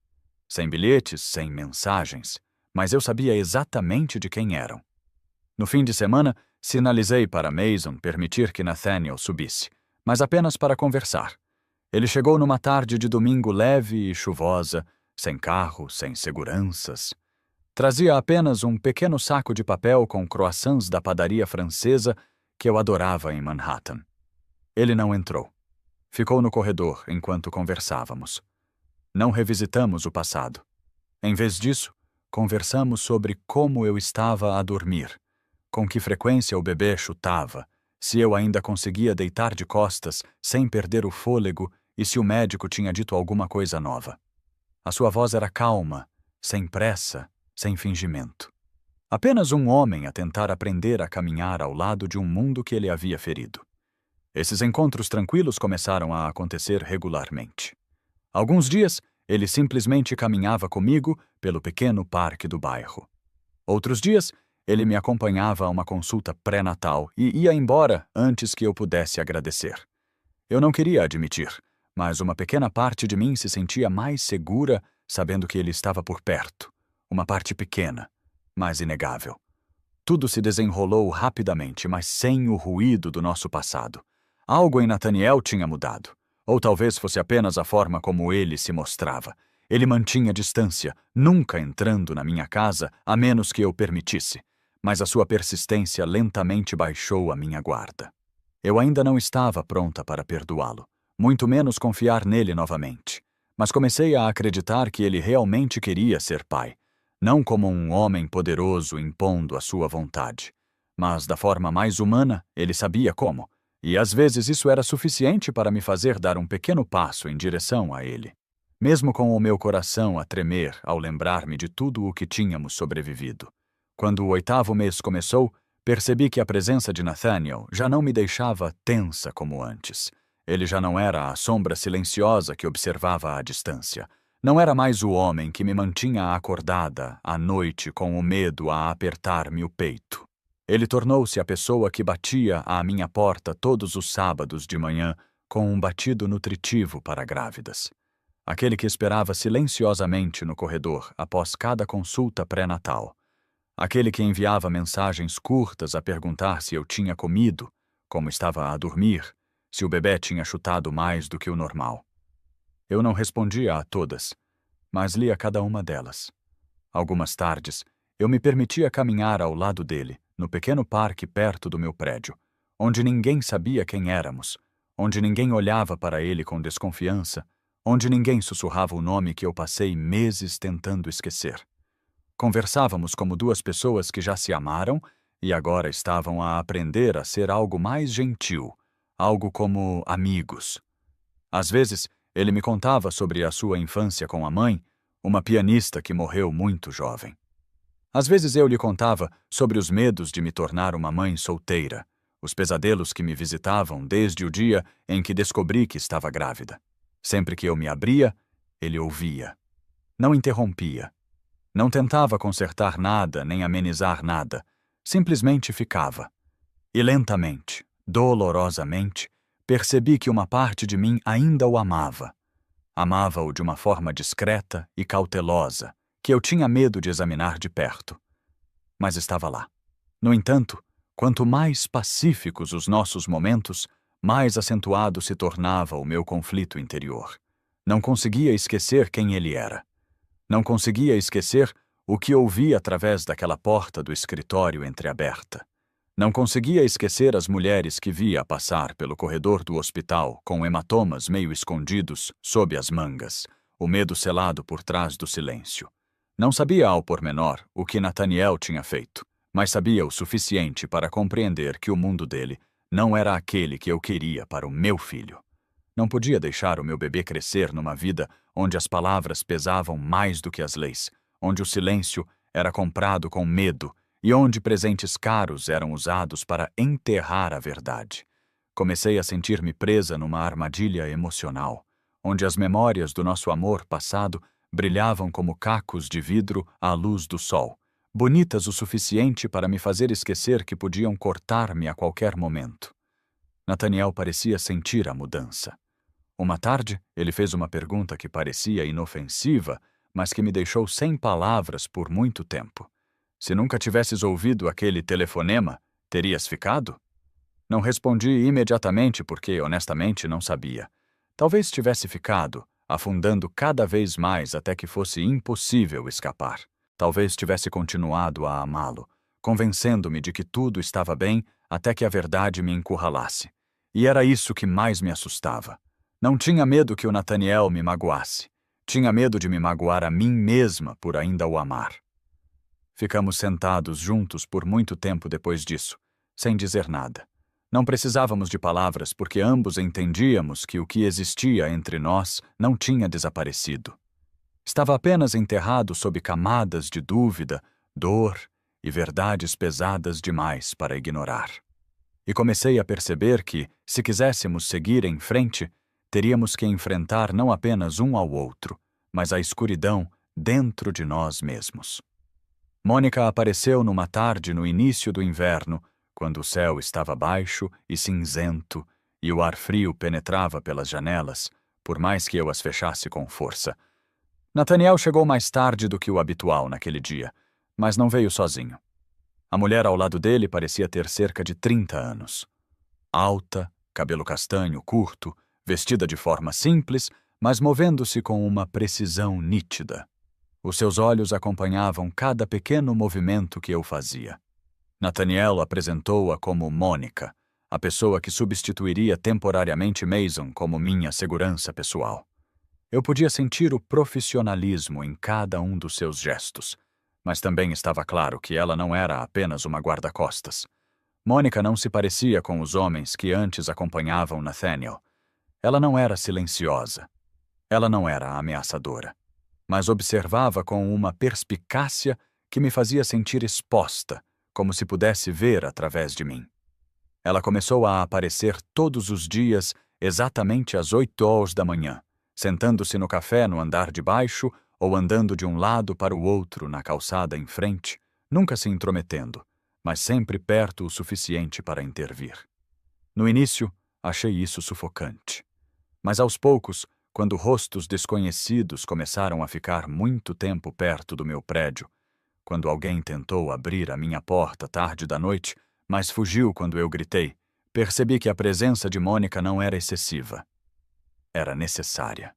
Sem bilhetes, sem mensagens, mas eu sabia exatamente de quem eram. No fim de semana, sinalizei para Mason permitir que Nathaniel subisse, mas apenas para conversar. Ele chegou numa tarde de domingo leve e chuvosa, sem carro, sem seguranças. Trazia apenas um pequeno saco de papel com croissants da padaria francesa que eu adorava em Manhattan. Ele não entrou. Ficou no corredor enquanto conversávamos. Não revisitamos o passado. Em vez disso, conversamos sobre como eu estava a dormir, com que frequência o bebê chutava, se eu ainda conseguia deitar de costas sem perder o fôlego e se o médico tinha dito alguma coisa nova. A sua voz era calma, sem pressa, sem fingimento. Apenas um homem a tentar aprender a caminhar ao lado de um mundo que ele havia ferido. Esses encontros tranquilos começaram a acontecer regularmente. Alguns dias, ele simplesmente caminhava comigo pelo pequeno parque do bairro. Outros dias, ele me acompanhava a uma consulta pré-natal e ia embora antes que eu pudesse agradecer. Eu não queria admitir, mas uma pequena parte de mim se sentia mais segura sabendo que ele estava por perto. Uma parte pequena, mas inegável. Tudo se desenrolou rapidamente, mas sem o ruído do nosso passado. Algo em Nathaniel tinha mudado. Ou talvez fosse apenas a forma como ele se mostrava. Ele mantinha distância, nunca entrando na minha casa, a menos que eu permitisse. Mas a sua persistência lentamente baixou a minha guarda. Eu ainda não estava pronta para perdoá-lo, muito menos confiar nele novamente. Mas comecei a acreditar que ele realmente queria ser pai. Não como um homem poderoso impondo a sua vontade. Mas da forma mais humana, ele sabia como. E às vezes isso era suficiente para me fazer dar um pequeno passo em direção a ele. Mesmo com o meu coração a tremer ao lembrar-me de tudo o que tínhamos sobrevivido. Quando o 8º mês começou, percebi que a presença de Nathaniel já não me deixava tensa como antes. Ele já não era a sombra silenciosa que observava à distância. Não era mais o homem que me mantinha acordada à noite com o medo a apertar-me o peito. Ele tornou-se a pessoa que batia à minha porta todos os sábados de manhã com um batido nutritivo para grávidas. Aquele que esperava silenciosamente no corredor após cada consulta pré-natal. Aquele que enviava mensagens curtas a perguntar se eu tinha comido, como estava a dormir, se o bebê tinha chutado mais do que o normal. Eu não respondia a todas, mas lia cada uma delas. Algumas tardes, eu me permitia caminhar ao lado dele, no pequeno parque perto do meu prédio, onde ninguém sabia quem éramos, onde ninguém olhava para ele com desconfiança, onde ninguém sussurrava o nome que eu passei meses tentando esquecer. Conversávamos como duas pessoas que já se amaram e agora estavam a aprender a ser algo mais gentil, algo como amigos. Às vezes, ele me contava sobre a sua infância com a mãe, uma pianista que morreu muito jovem. Às vezes eu lhe contava sobre os medos de me tornar uma mãe solteira, os pesadelos que me visitavam desde o dia em que descobri que estava grávida. Sempre que eu me abria, ele ouvia. Não interrompia. Não tentava consertar nada nem amenizar nada. Simplesmente ficava. E lentamente, dolorosamente, percebi que uma parte de mim ainda o amava. Amava-o de uma forma discreta e cautelosa, que eu tinha medo de examinar de perto. Mas estava lá. No entanto, quanto mais pacíficos os nossos momentos, mais acentuado se tornava o meu conflito interior. Não conseguia esquecer quem ele era. Não conseguia esquecer o que ouvi através daquela porta do escritório entreaberta. Não conseguia esquecer as mulheres que via passar pelo corredor do hospital com hematomas meio escondidos sob as mangas, o medo selado por trás do silêncio. Não sabia ao pormenor o que Nathaniel tinha feito, mas sabia o suficiente para compreender que o mundo dele não era aquele que eu queria para o meu filho. Não podia deixar o meu bebê crescer numa vida onde as palavras pesavam mais do que as leis, onde o silêncio era comprado com medo e onde presentes caros eram usados para enterrar a verdade. Comecei a sentir-me presa numa armadilha emocional, onde as memórias do nosso amor passado brilhavam como cacos de vidro à luz do sol, bonitas o suficiente para me fazer esquecer que podiam cortar-me a qualquer momento. Nathaniel parecia sentir a mudança. Uma tarde, ele fez uma pergunta que parecia inofensiva, mas que me deixou sem palavras por muito tempo. Se nunca tivesses ouvido aquele telefonema, terias ficado? Não respondi imediatamente porque, honestamente, não sabia. Talvez tivesse ficado, afundando cada vez mais até que fosse impossível escapar. Talvez tivesse continuado a amá-lo, convencendo-me de que tudo estava bem até que a verdade me encurralasse. E era isso que mais me assustava. Não tinha medo que o Nathaniel me magoasse. Tinha medo de me magoar a mim mesma por ainda o amar. Ficamos sentados juntos por muito tempo depois disso, sem dizer nada. Não precisávamos de palavras porque ambos entendíamos que o que existia entre nós não tinha desaparecido. Estava apenas enterrado sob camadas de dúvida, dor e verdades pesadas demais para ignorar. E comecei a perceber que, se quiséssemos seguir em frente, teríamos que enfrentar não apenas um ao outro, mas a escuridão dentro de nós mesmos. Mônica apareceu numa tarde no início do inverno, quando o céu estava baixo e cinzento e o ar frio penetrava pelas janelas, por mais que eu as fechasse com força. Nathaniel chegou mais tarde do que o habitual naquele dia, mas não veio sozinho. A mulher ao lado dele parecia ter cerca de 30 anos. Alta, cabelo castanho curto, vestida de forma simples, mas movendo-se com uma precisão nítida. Os seus olhos acompanhavam cada pequeno movimento que eu fazia. Nathaniel apresentou-a como Mônica, a pessoa que substituiria temporariamente Mason como minha segurança pessoal. Eu podia sentir o profissionalismo em cada um dos seus gestos, mas também estava claro que ela não era apenas uma guarda-costas. Mônica não se parecia com os homens que antes acompanhavam Nathaniel. Ela não era silenciosa. Ela não era ameaçadora. Mas observava com uma perspicácia que me fazia sentir exposta, como se pudesse ver através de mim. Ela começou a aparecer todos os dias, exatamente às 8 horas da manhã, sentando-se no café no andar de baixo ou andando de um lado para o outro na calçada em frente, nunca se intrometendo, mas sempre perto o suficiente para intervir. No início, achei isso sufocante. Mas aos poucos, quando rostos desconhecidos começaram a ficar muito tempo perto do meu prédio, quando alguém tentou abrir a minha porta tarde da noite, mas fugiu quando eu gritei, percebi que a presença de Mônica não era excessiva. Era necessária.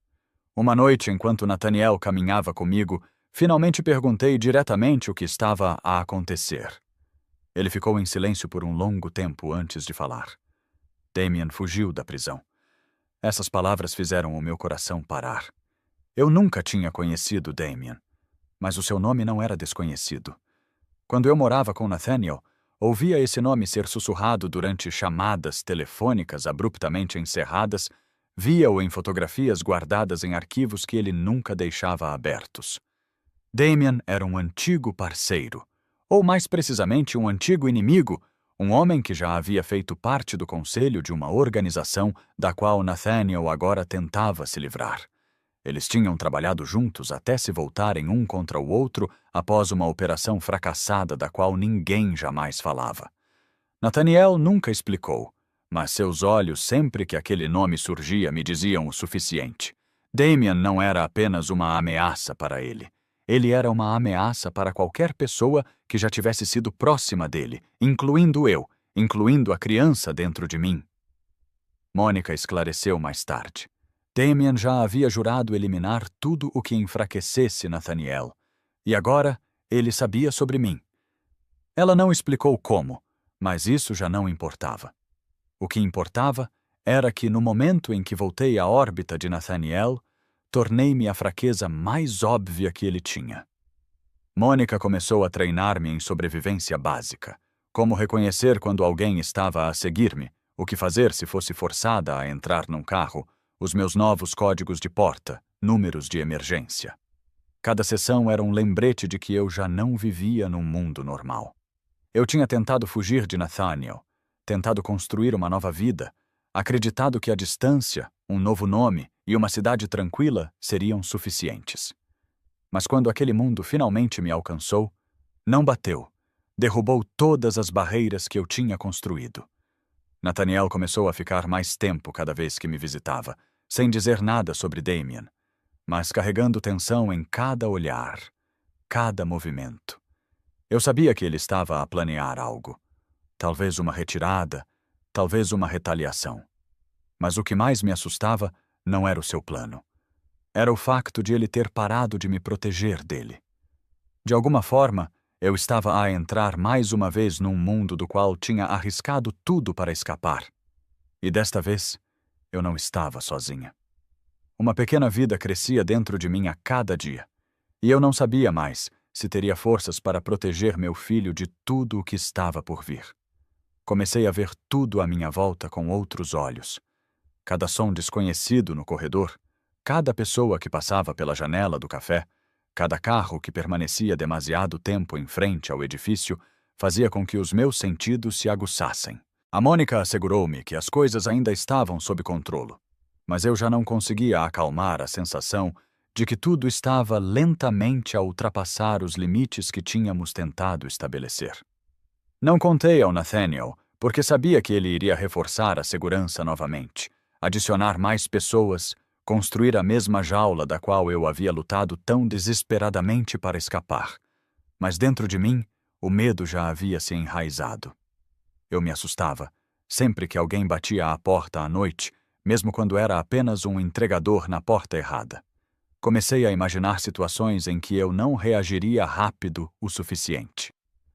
Uma noite, enquanto Nathaniel caminhava comigo, finalmente perguntei diretamente o que estava a acontecer. Ele ficou em silêncio por um longo tempo antes de falar. Damien fugiu da prisão. Essas palavras fizeram o meu coração parar. Eu nunca tinha conhecido Damien, mas o seu nome não era desconhecido. Quando eu morava com Nathaniel, ouvia esse nome ser sussurrado durante chamadas telefônicas abruptamente encerradas, via-o em fotografias guardadas em arquivos que ele nunca deixava abertos. Damien era um antigo parceiro, ou mais precisamente um antigo inimigo, um homem que já havia feito parte do conselho de uma organização da qual Nathaniel agora tentava se livrar. Eles tinham trabalhado juntos até se voltarem um contra o outro após uma operação fracassada da qual ninguém jamais falava. Nathaniel nunca explicou, mas seus olhos, sempre que aquele nome surgia, me diziam o suficiente. Damien não era apenas uma ameaça para ele. Ele era uma ameaça para qualquer pessoa que já tivesse sido próxima dele, incluindo eu, incluindo a criança dentro de mim. Mônica esclareceu mais tarde. Damien já havia jurado eliminar tudo o que enfraquecesse Nathaniel, e agora ele sabia sobre mim. Ela não explicou como, mas isso já não importava. O que importava era que, no momento em que voltei à órbita de Nathaniel, tornei-me a fraqueza mais óbvia que ele tinha. Mônica começou a treinar-me em sobrevivência básica, como reconhecer quando alguém estava a seguir-me, o que fazer se fosse forçada a entrar num carro, os meus novos códigos de porta, números de emergência. Cada sessão era um lembrete de que eu já não vivia num mundo normal. Eu tinha tentado fugir de Nathaniel, tentado construir uma nova vida, acreditado que a distância, um novo nome e uma cidade tranquila seriam suficientes. Mas quando aquele mundo finalmente me alcançou, não bateu, derrubou todas as barreiras que eu tinha construído. Nathaniel começou a ficar mais tempo cada vez que me visitava, sem dizer nada sobre Damien, mas carregando tensão em cada olhar, cada movimento. Eu sabia que ele estava a planear algo. Talvez uma retirada, talvez uma retaliação. Mas o que mais me assustava não era o seu plano. Era o facto de ele ter parado de me proteger dele. De alguma forma, eu estava a entrar mais uma vez num mundo do qual tinha arriscado tudo para escapar. E desta vez, eu não estava sozinha. Uma pequena vida crescia dentro de mim a cada dia, e eu não sabia mais se teria forças para proteger meu filho de tudo o que estava por vir. Comecei a ver tudo à minha volta com outros olhos. Cada som desconhecido no corredor, cada pessoa que passava pela janela do café, cada carro que permanecia demasiado tempo em frente ao edifício, fazia com que os meus sentidos se aguçassem. A Mônica assegurou-me que as coisas ainda estavam sob controle, mas eu já não conseguia acalmar a sensação de que tudo estava lentamente a ultrapassar os limites que tínhamos tentado estabelecer. Não contei ao Nathaniel, porque sabia que ele iria reforçar a segurança novamente, adicionar mais pessoas, construir a mesma jaula da qual eu havia lutado tão desesperadamente para escapar. Mas dentro de mim, o medo já havia se enraizado. Eu me assustava sempre que alguém batia à porta à noite, mesmo quando era apenas um entregador na porta errada. Comecei a imaginar situações em que eu não reagiria rápido o suficiente.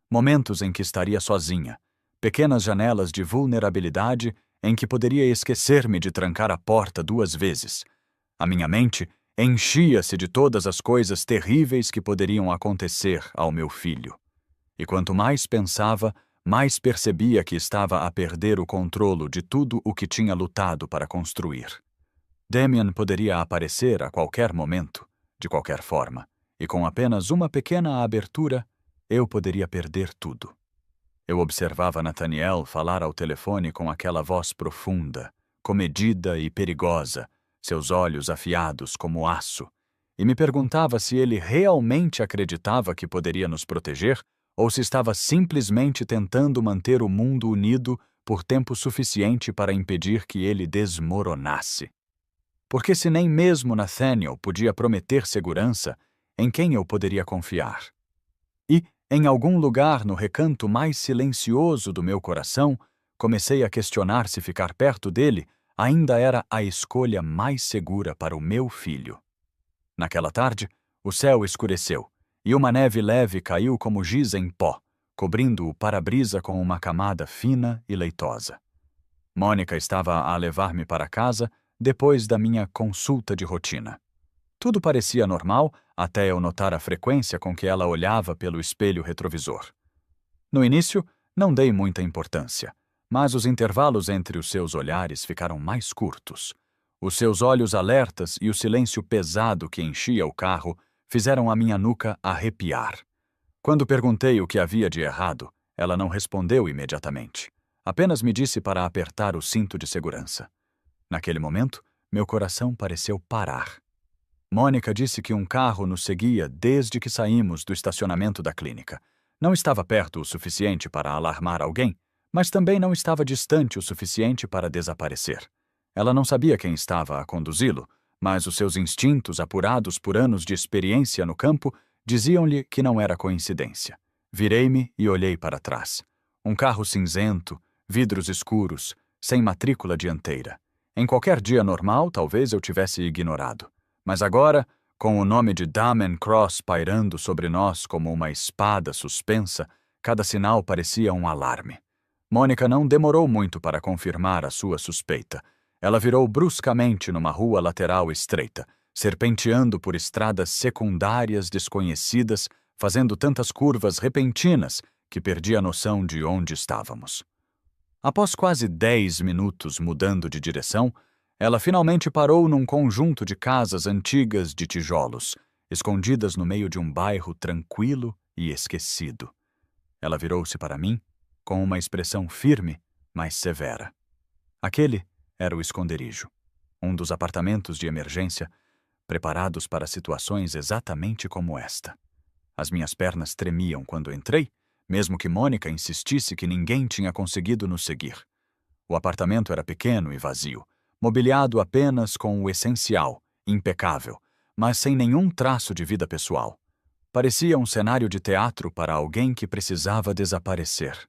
Momentos em que estaria sozinha, pequenas janelas de vulnerabilidade em que poderia esquecer-me de trancar a porta 2 vezes. A minha mente enchia-se de todas as coisas terríveis que poderiam acontecer ao meu filho. E quanto mais pensava, mais percebia que estava a perder o controle de tudo o que tinha lutado para construir. Damien poderia aparecer a qualquer momento, de qualquer forma, e com apenas uma pequena abertura, eu poderia perder tudo. Eu observava Nathaniel falar ao telefone com aquela voz profunda, comedida e perigosa, seus olhos afiados como aço, e me perguntava se ele realmente acreditava que poderia nos proteger ou se estava simplesmente tentando manter o mundo unido por tempo suficiente para impedir que ele desmoronasse. Porque se nem mesmo Nathaniel podia prometer segurança, em quem eu poderia confiar? E, em algum lugar no recanto mais silencioso do meu coração, comecei a questionar se ficar perto dele ainda era a escolha mais segura para o meu filho. Naquela tarde, o céu escureceu, e uma neve leve caiu como giz em pó, cobrindo o para-brisa com uma camada fina e leitosa. Mônica estava a levar-me para casa depois da minha consulta de rotina. Tudo parecia normal até eu notar a frequência com que ela olhava pelo espelho retrovisor. No início, não dei muita importância, mas os intervalos entre os seus olhares ficaram mais curtos. Os seus olhos alertas e o silêncio pesado que enchia o carro fizeram a minha nuca arrepiar. Quando perguntei o que havia de errado, ela não respondeu imediatamente. Apenas me disse para apertar o cinto de segurança. Naquele momento, meu coração pareceu parar. Mônica disse que um carro nos seguia desde que saímos do estacionamento da clínica. Não estava perto o suficiente para alarmar alguém, mas também não estava distante o suficiente para desaparecer. Ela não sabia quem estava a conduzi-lo, mas os seus instintos, apurados por anos de experiência no campo, diziam-lhe que não era coincidência. Virei-me e olhei para trás. Um carro cinzento, vidros escuros, sem matrícula dianteira. Em qualquer dia normal, talvez eu tivesse ignorado. Mas agora, com o nome de Damon Cross pairando sobre nós como uma espada suspensa, cada sinal parecia um alarme. Mônica não demorou muito para confirmar a sua suspeita. Ela virou bruscamente numa rua lateral estreita, serpenteando por estradas secundárias desconhecidas, fazendo tantas curvas repentinas que perdi a noção de onde estávamos. Após quase 10 minutos mudando de direção, ela finalmente parou num conjunto de casas antigas de tijolos, escondidas no meio de um bairro tranquilo e esquecido. Ela virou-se para mim com uma expressão firme, mas severa. Aquele era o esconderijo, um dos apartamentos de emergência preparados para situações exatamente como esta. As minhas pernas tremiam quando entrei, mesmo que Mônica insistisse que ninguém tinha conseguido nos seguir. O apartamento era pequeno e vazio, mobiliado apenas com o essencial, impecável, mas sem nenhum traço de vida pessoal. Parecia um cenário de teatro para alguém que precisava desaparecer.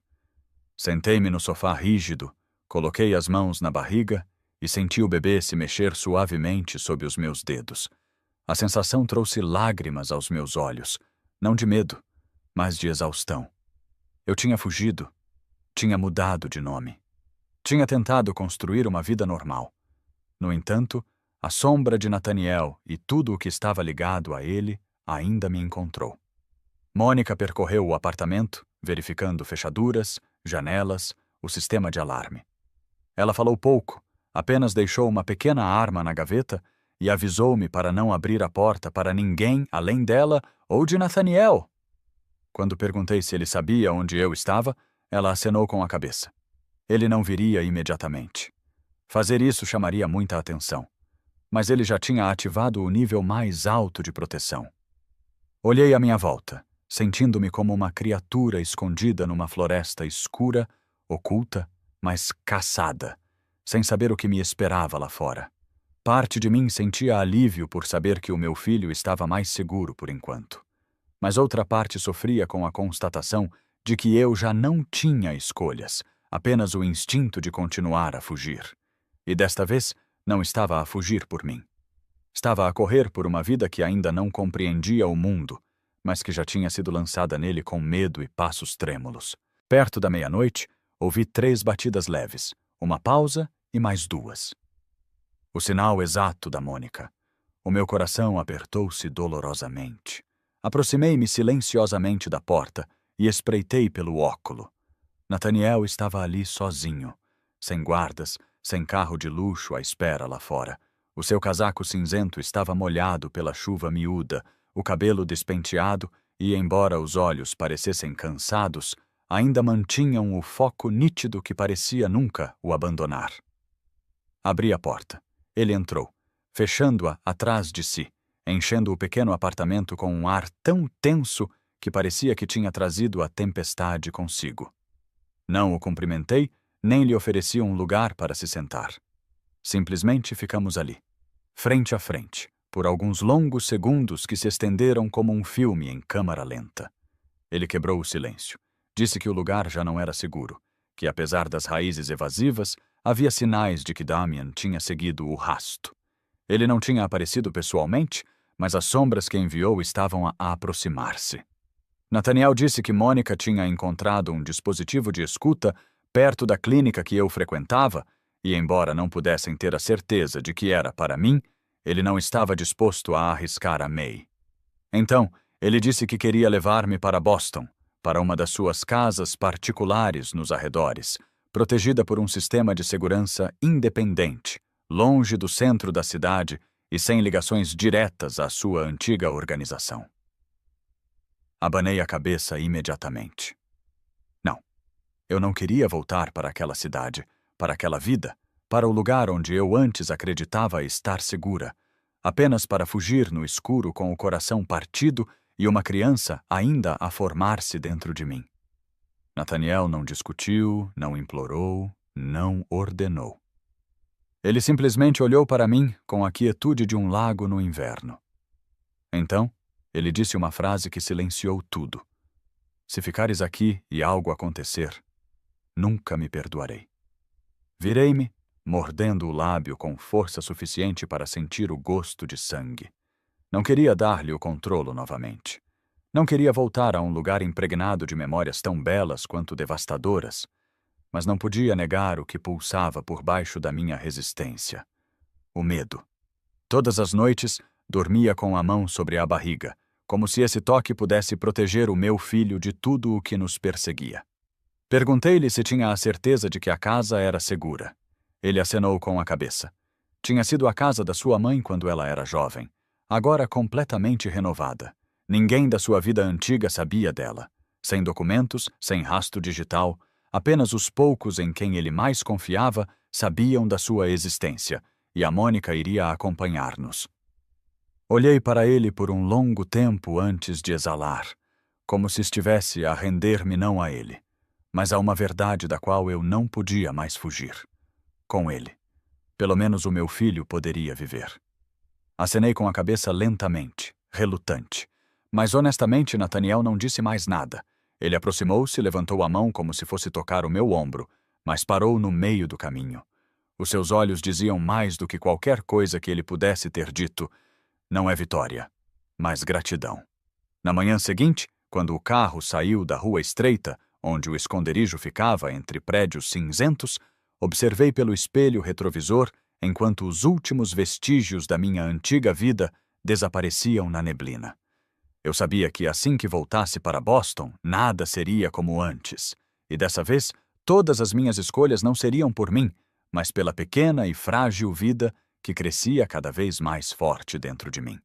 Sentei-me no sofá rígido, coloquei as mãos na barriga e senti o bebê se mexer suavemente sob os meus dedos. A sensação trouxe lágrimas aos meus olhos. não de medo, mas de exaustão. Eu tinha fugido, tinha mudado de nome, tinha tentado construir uma vida normal. No entanto, a sombra de Nathaniel e tudo o que estava ligado a ele ainda me encontrou. Mônica percorreu o apartamento, verificando fechaduras, janelas, o sistema de alarme. Ela falou pouco, apenas deixou uma pequena arma na gaveta e avisou-me para não abrir a porta para ninguém além dela ou de Nathaniel. Quando perguntei se ele sabia onde eu estava, ela acenou com a cabeça. Ele não viria imediatamente. Fazer isso chamaria muita atenção. Mas ele já tinha ativado o nível mais alto de proteção. Olhei à minha volta, sentindo-me como uma criatura escondida numa floresta escura, oculta, mas caçada, sem saber o que me esperava lá fora. Parte de mim sentia alívio por saber que o meu filho estava mais seguro por enquanto. Mas outra parte sofria com a constatação de que eu já não tinha escolhas, apenas o instinto de continuar a fugir. E desta vez, não estava a fugir por mim. Estava a correr por uma vida que ainda não compreendia o mundo, mas que já tinha sido lançada nele com medo e passos trêmulos. Perto da meia-noite, ouvi 3 batidas leves, uma pausa e mais 2. O sinal exato da Mônica. O meu coração apertou-se dolorosamente. Aproximei-me silenciosamente da porta e espreitei pelo óculo. Nathaniel estava ali sozinho, sem guardas, sem carro de luxo à espera lá fora. O seu casaco cinzento estava molhado pela chuva miúda, o cabelo despenteado e, embora os olhos parecessem cansados, ainda mantinham o foco nítido que parecia nunca o abandonar. Abri a porta. Ele entrou, fechando-a atrás de si, enchendo o pequeno apartamento com um ar tão tenso que parecia que tinha trazido a tempestade consigo. Não o cumprimentei, nem lhe ofereci um lugar para se sentar. Simplesmente ficamos ali, frente a frente, por alguns longos segundos que se estenderam como um filme em câmara lenta. Ele quebrou o silêncio. Disse que o lugar já não era seguro, que apesar das raízes evasivas, havia sinais de que Damian tinha seguido o rasto. Ele não tinha aparecido pessoalmente, mas as sombras que enviou estavam a aproximar-se. Nathaniel disse que Mônica tinha encontrado um dispositivo de escuta perto da clínica que eu frequentava, e embora não pudessem ter a certeza de que era para mim, ele não estava disposto a arriscar a May. Então, ele disse que queria levar-me para Boston, para uma das suas casas particulares nos arredores, protegida por um sistema de segurança independente, longe do centro da cidade e sem ligações diretas à sua antiga organização. Abanei a cabeça imediatamente. Não, eu não queria voltar para aquela cidade, para aquela vida, para o lugar onde eu antes acreditava estar segura, apenas para fugir no escuro com o coração partido e uma criança ainda a formar-se dentro de mim. Nathaniel não discutiu, não implorou, não ordenou. Ele simplesmente olhou para mim com a quietude de um lago no inverno. Então, ele disse uma frase que silenciou tudo. Se ficares aqui e algo acontecer, nunca me perdoarei. Virei-me, mordendo o lábio com força suficiente para sentir o gosto de sangue. Não queria dar-lhe o controlo novamente. Não queria voltar a um lugar impregnado de memórias tão belas quanto devastadoras, mas não podia negar o que pulsava por baixo da minha resistência. O medo. Todas as noites, dormia com a mão sobre a barriga, como se esse toque pudesse proteger o meu filho de tudo o que nos perseguia. Perguntei-lhe se tinha a certeza de que a casa era segura. Ele acenou com a cabeça. Tinha sido a casa da sua mãe quando ela era jovem, agora completamente renovada. Ninguém da sua vida antiga sabia dela. Sem documentos, sem rastro digital, apenas os poucos em quem ele mais confiava sabiam da sua existência, e a Mônica iria acompanhar-nos. Olhei para ele por um longo tempo antes de exalar, como se estivesse a render-me não a ele, mas a uma verdade da qual eu não podia mais fugir. Com ele. Pelo menos o meu filho poderia viver. Acenei com a cabeça lentamente, relutante. Mas honestamente Nathaniel não disse mais nada. Ele aproximou-se e levantou a mão como se fosse tocar o meu ombro, mas parou no meio do caminho. Os seus olhos diziam mais do que qualquer coisa que ele pudesse ter dito. Não é vitória, mas gratidão. Na manhã seguinte, quando o carro saiu da rua estreita, onde o esconderijo ficava entre prédios cinzentos, observei pelo espelho retrovisor enquanto os últimos vestígios da minha antiga vida desapareciam na neblina. Eu sabia que assim que voltasse para Boston, nada seria como antes. E dessa vez, todas as minhas escolhas não seriam por mim, mas pela pequena e frágil vida que crescia cada vez mais forte dentro de mim.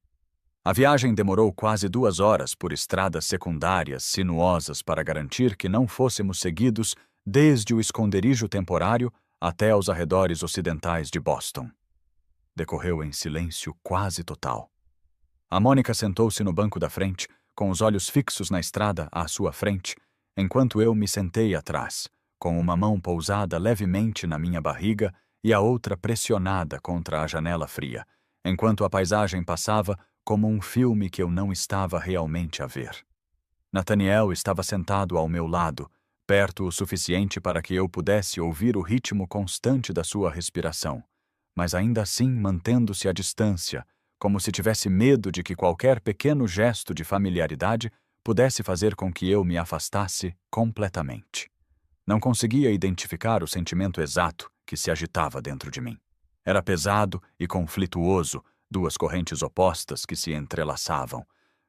A viagem demorou quase 2 horas por estradas secundárias sinuosas para garantir que não fôssemos seguidos desde o esconderijo temporário até aos arredores ocidentais de Boston. Decorreu em silêncio quase total. A Mônica sentou-se no banco da frente, com os olhos fixos na estrada à sua frente, enquanto eu me sentei atrás, com uma mão pousada levemente na minha barriga e a outra pressionada contra a janela fria, enquanto a paisagem passava como um filme que eu não estava realmente a ver. Nathaniel estava sentado ao meu lado, perto o suficiente para que eu pudesse ouvir o ritmo constante da sua respiração, mas ainda assim mantendo-se à distância, como se tivesse medo de que qualquer pequeno gesto de familiaridade pudesse fazer com que eu me afastasse completamente. Não conseguia identificar o sentimento exato que se agitava dentro de mim. Era pesado e conflituoso, duas correntes opostas que se entrelaçavam.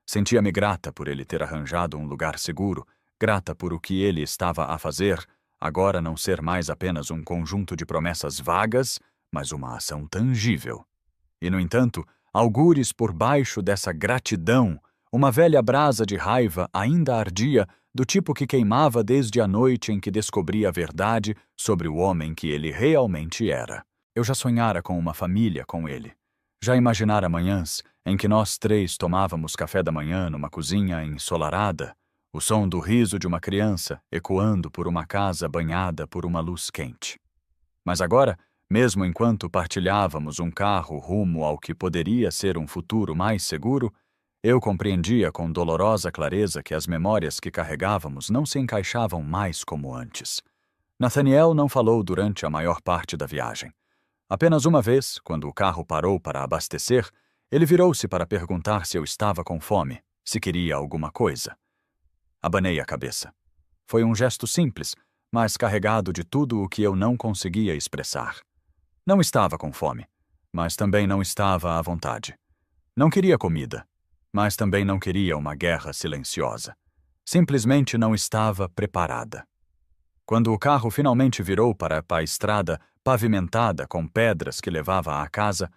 Sentia-me grata por ele ter arranjado um lugar seguro, grata por o que ele estava a fazer, agora não ser mais apenas um conjunto de promessas vagas, mas uma ação tangível. E, no entanto, algures por baixo dessa gratidão, uma velha brasa de raiva ainda ardia, do tipo que queimava desde a noite em que descobri a verdade sobre o homem que ele realmente era. Eu já sonhara com uma família com ele. Já imaginara manhãs em que nós três tomávamos café da manhã numa cozinha ensolarada, o som do riso de uma criança ecoando por uma casa banhada por uma luz quente. Mas agora, mesmo enquanto partilhávamos um carro rumo ao que poderia ser um futuro mais seguro, eu compreendia com dolorosa clareza que as memórias que carregávamos não se encaixavam mais como antes. Nathaniel não falou durante a maior parte da viagem. Apenas uma vez, quando o carro parou para abastecer, ele virou-se para perguntar se eu estava com fome, se queria alguma coisa. Abanei a cabeça. Foi um gesto simples, mas carregado de tudo o que eu não conseguia expressar. Não estava com fome, mas também não estava à vontade. Não queria comida, mas também não queria uma guerra silenciosa. Simplesmente não estava preparada. Quando o carro finalmente virou para a estrada pavimentada com pedras que levava à casa,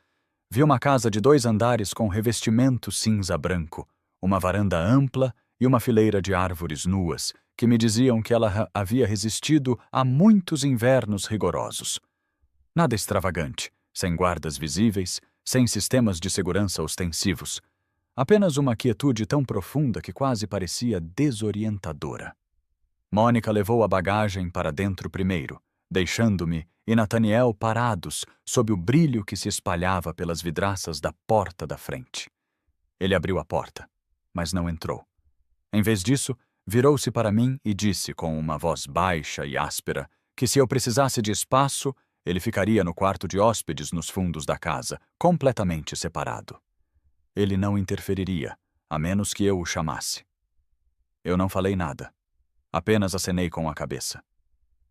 vi uma casa de 2 andares com revestimento cinza-branco, uma varanda ampla e uma fileira de árvores nuas que me diziam que ela havia resistido a muitos invernos rigorosos. Nada extravagante, sem guardas visíveis, sem sistemas de segurança ostensivos. Apenas uma quietude tão profunda que quase parecia desorientadora. Mônica levou a bagagem para dentro primeiro, deixando-me e Nathaniel parados sob o brilho que se espalhava pelas vidraças da porta da frente. Ele abriu a porta, mas não entrou. Em vez disso, virou-se para mim e disse com uma voz baixa e áspera que se eu precisasse de espaço, ele ficaria no quarto de hóspedes nos fundos da casa, completamente separado. Ele não interferiria, a menos que eu o chamasse. Eu não falei nada. Apenas acenei com a cabeça.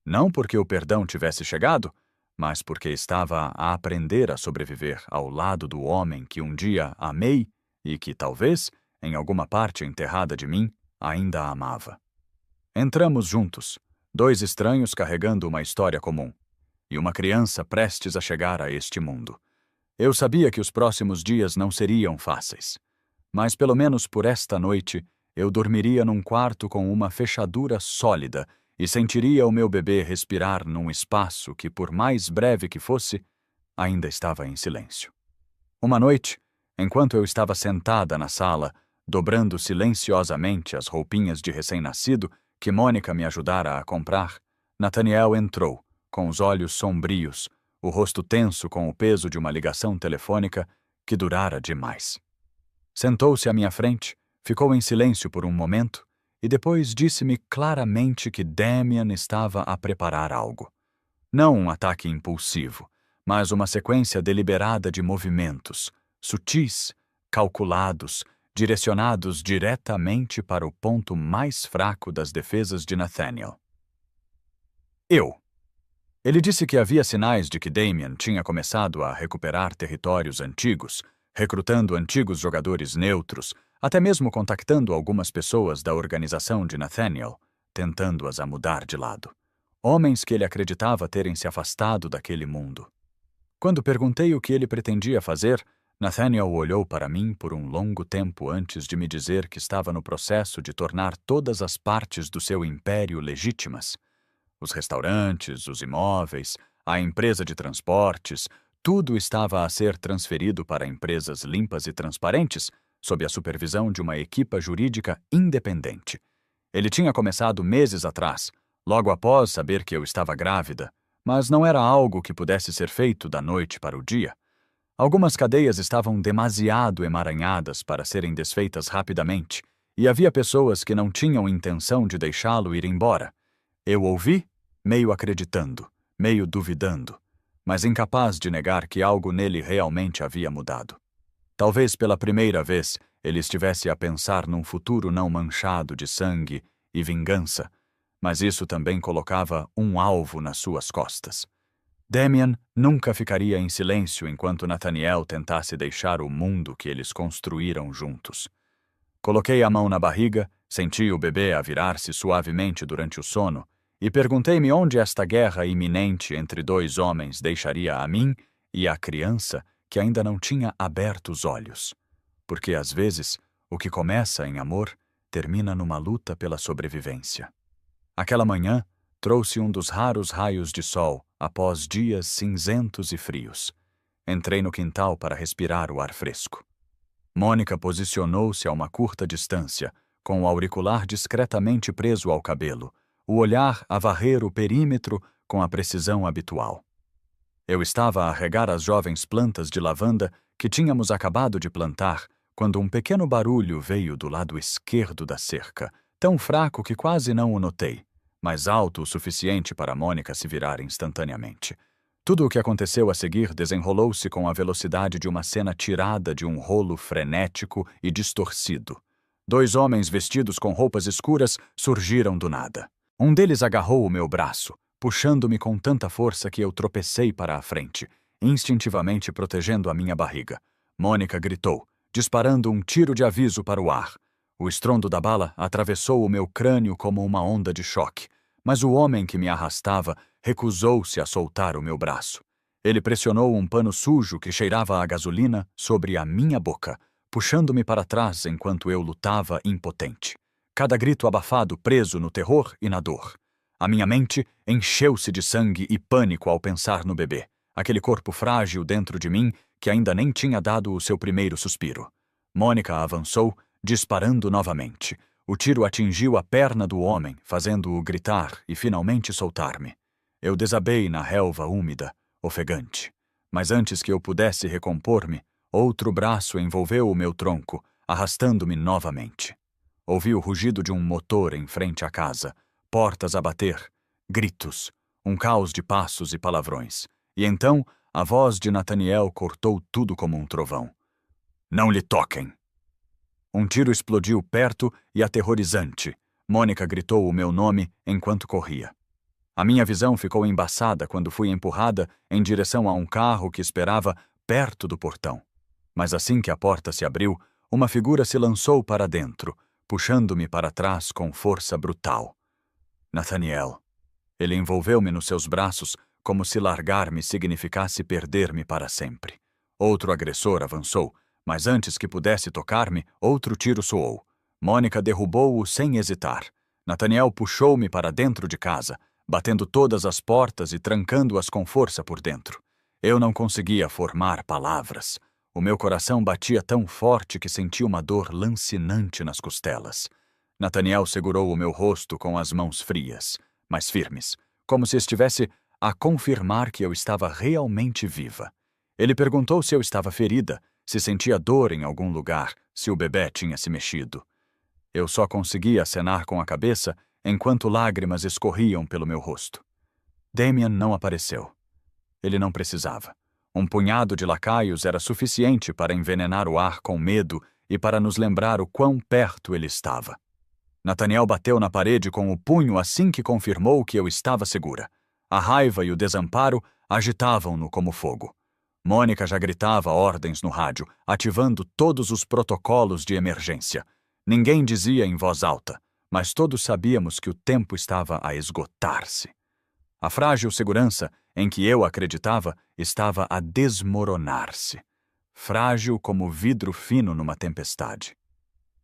Não porque o perdão tivesse chegado, mas porque estava a aprender a sobreviver ao lado do homem que um dia amei e que, talvez, em alguma parte enterrada de mim, ainda amava. Entramos juntos, 2 estranhos carregando uma história comum, e uma criança prestes a chegar a este mundo. Eu sabia que os próximos dias não seriam fáceis, mas pelo menos por esta noite eu dormiria num quarto com uma fechadura sólida e sentiria o meu bebê respirar num espaço que, por mais breve que fosse, ainda estava em silêncio. Uma noite, enquanto eu estava sentada na sala, dobrando silenciosamente as roupinhas de recém-nascido que Mônica me ajudara a comprar, Nathaniel entrou, com os olhos sombrios, o rosto tenso com o peso de uma ligação telefônica que durara demais. Sentou-se à minha frente, ficou em silêncio por um momento e depois disse-me claramente que Damien estava a preparar algo. Não um ataque impulsivo, mas uma sequência deliberada de movimentos, sutis, calculados, direcionados diretamente para o ponto mais fraco das defesas de Nathaniel. Ele disse que havia sinais de que Damien tinha começado a recuperar territórios antigos, recrutando antigos jogadores neutros, até mesmo contactando algumas pessoas da organização de Nathaniel, tentando-as a mudar de lado. Homens que ele acreditava terem se afastado daquele mundo. Quando perguntei o que ele pretendia fazer, Nathaniel olhou para mim por um longo tempo antes de me dizer que estava no processo de tornar todas as partes do seu império legítimas. Os restaurantes, os imóveis, a empresa de transportes, tudo estava a ser transferido para empresas limpas e transparentes, sob a supervisão de uma equipa jurídica independente. Ele tinha começado meses atrás, logo após saber que eu estava grávida, mas não era algo que pudesse ser feito da noite para o dia. Algumas cadeias estavam demasiado emaranhadas para serem desfeitas rapidamente, e havia pessoas que não tinham intenção de deixá-lo ir embora. Eu ouvi, meio acreditando, meio duvidando, mas incapaz de negar que algo nele realmente havia mudado. Talvez pela primeira vez ele estivesse a pensar num futuro não manchado de sangue e vingança, mas isso também colocava um alvo nas suas costas. Damien nunca ficaria em silêncio enquanto Nathaniel tentasse deixar o mundo que eles construíram juntos. Coloquei a mão na barriga, senti o bebê a virar-se suavemente durante o sono e perguntei-me onde esta guerra iminente entre dois homens deixaria a mim e a criança que ainda não tinha aberto os olhos. Porque, às vezes, o que começa em amor termina numa luta pela sobrevivência. Aquela manhã trouxe um dos raros raios de sol após dias cinzentos e frios. Entrei no quintal para respirar o ar fresco. Mônica posicionou-se a uma curta distância, com o auricular discretamente preso ao cabelo, o olhar a varrer o perímetro com a precisão habitual. Eu estava a regar as jovens plantas de lavanda que tínhamos acabado de plantar quando um pequeno barulho veio do lado esquerdo da cerca, tão fraco que quase não o notei, mas alto o suficiente para Mônica se virar instantaneamente. Tudo o que aconteceu a seguir desenrolou-se com a velocidade de uma cena tirada de um rolo frenético e distorcido. Dois homens vestidos com roupas escuras surgiram do nada. Um deles agarrou o meu braço, puxando-me com tanta força que eu tropecei para a frente, instintivamente protegendo a minha barriga. Mônica gritou, disparando um tiro de aviso para o ar. O estrondo da bala atravessou o meu crânio como uma onda de choque, mas o homem que me arrastava recusou-se a soltar o meu braço. Ele pressionou um pano sujo que cheirava a gasolina sobre a minha boca, puxando-me para trás enquanto eu lutava impotente. Cada grito abafado preso no terror e na dor. A minha mente encheu-se de sangue e pânico ao pensar no bebê, aquele corpo frágil dentro de mim que ainda nem tinha dado o seu primeiro suspiro. Mônica avançou, disparando novamente. O tiro atingiu a perna do homem, fazendo-o gritar e finalmente soltar-me. Eu desabei na relva úmida, ofegante. Mas antes que eu pudesse recompor-me, outro braço envolveu o meu tronco, arrastando-me novamente. Ouvi o rugido de um motor em frente à casa, portas a bater, gritos, um caos de passos e palavrões. E então, a voz de Nathaniel cortou tudo como um trovão. Não lhe toquem! Um tiro explodiu perto e aterrorizante. Mônica gritou o meu nome enquanto corria. A minha visão ficou embaçada quando fui empurrada em direção a um carro que esperava perto do portão. Mas assim que a porta se abriu, uma figura se lançou para dentro, puxando-me para trás com força brutal. Nathaniel. Ele envolveu-me nos seus braços como se largar-me significasse perder-me para sempre. Outro agressor avançou, mas antes que pudesse tocar-me, outro tiro soou. Mônica derrubou-o sem hesitar. Nathaniel puxou-me para dentro de casa, batendo todas as portas e trancando-as com força por dentro. Eu não conseguia formar palavras. O meu coração batia tão forte que senti uma dor lancinante nas costelas. Nathaniel segurou o meu rosto com as mãos frias, mas firmes, como se estivesse a confirmar que eu estava realmente viva. Ele perguntou se eu estava ferida, se sentia dor em algum lugar, se o bebê tinha se mexido. Eu só conseguia acenar com a cabeça enquanto lágrimas escorriam pelo meu rosto. Damien não apareceu. Ele não precisava. Um punhado de lacaios era suficiente para envenenar o ar com medo e para nos lembrar o quão perto ele estava. Nathaniel bateu na parede com o punho assim que confirmou que eu estava segura. A raiva e o desamparo agitavam-no como fogo. Mônica já gritava ordens no rádio, ativando todos os protocolos de emergência. Ninguém dizia em voz alta, mas todos sabíamos que o tempo estava a esgotar-se. A frágil segurança em que eu acreditava estava a desmoronar-se, frágil como vidro fino numa tempestade.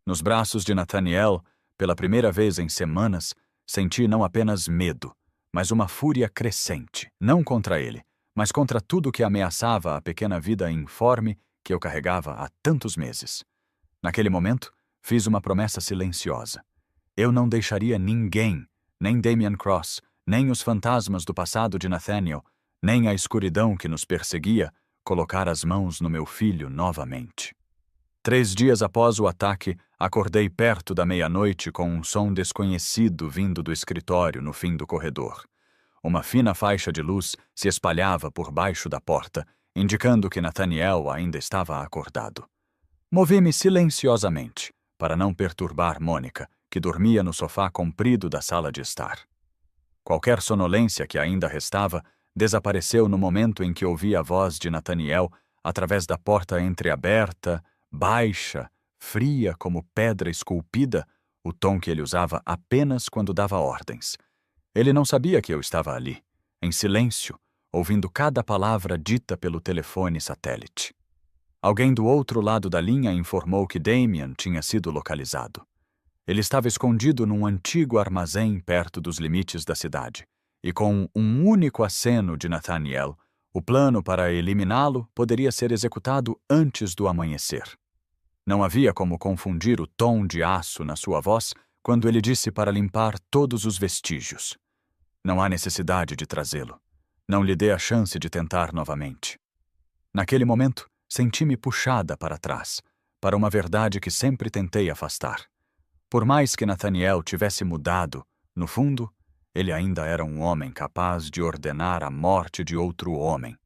Nos braços de Nathaniel, pela primeira vez em semanas, senti não apenas medo, mas uma fúria crescente, não contra ele, mas contra tudo que ameaçava a pequena vida informe que eu carregava há tantos meses. Naquele momento, fiz uma promessa silenciosa. Eu não deixaria ninguém, nem Damian Cross, nem os fantasmas do passado de Nathaniel, nem a escuridão que nos perseguia, colocar as mãos no meu filho novamente. 3 dias após o ataque, acordei perto da meia-noite com um som desconhecido vindo do escritório no fim do corredor. Uma fina faixa de luz se espalhava por baixo da porta, indicando que Nathaniel ainda estava acordado. Movi-me silenciosamente, para não perturbar Mônica, que dormia no sofá comprido da sala de estar. Qualquer sonolência que ainda restava desapareceu no momento em que ouvi a voz de Nathaniel através da porta entreaberta, baixa, fria como pedra esculpida, o tom que ele usava apenas quando dava ordens. Ele não sabia que eu estava ali, em silêncio, ouvindo cada palavra dita pelo telefone satélite. Alguém do outro lado da linha informou que Damian tinha sido localizado. Ele estava escondido num antigo armazém perto dos limites da cidade, e com um único aceno de Nathaniel, o plano para eliminá-lo poderia ser executado antes do amanhecer. Não havia como confundir o tom de aço na sua voz quando ele disse para limpar todos os vestígios. Não há necessidade de trazê-lo. Não lhe dê a chance de tentar novamente. Naquele momento, senti-me puxada para trás, para uma verdade que sempre tentei afastar. Por mais que Nathaniel tivesse mudado, no fundo, ele ainda era um homem capaz de ordenar a morte de outro homem,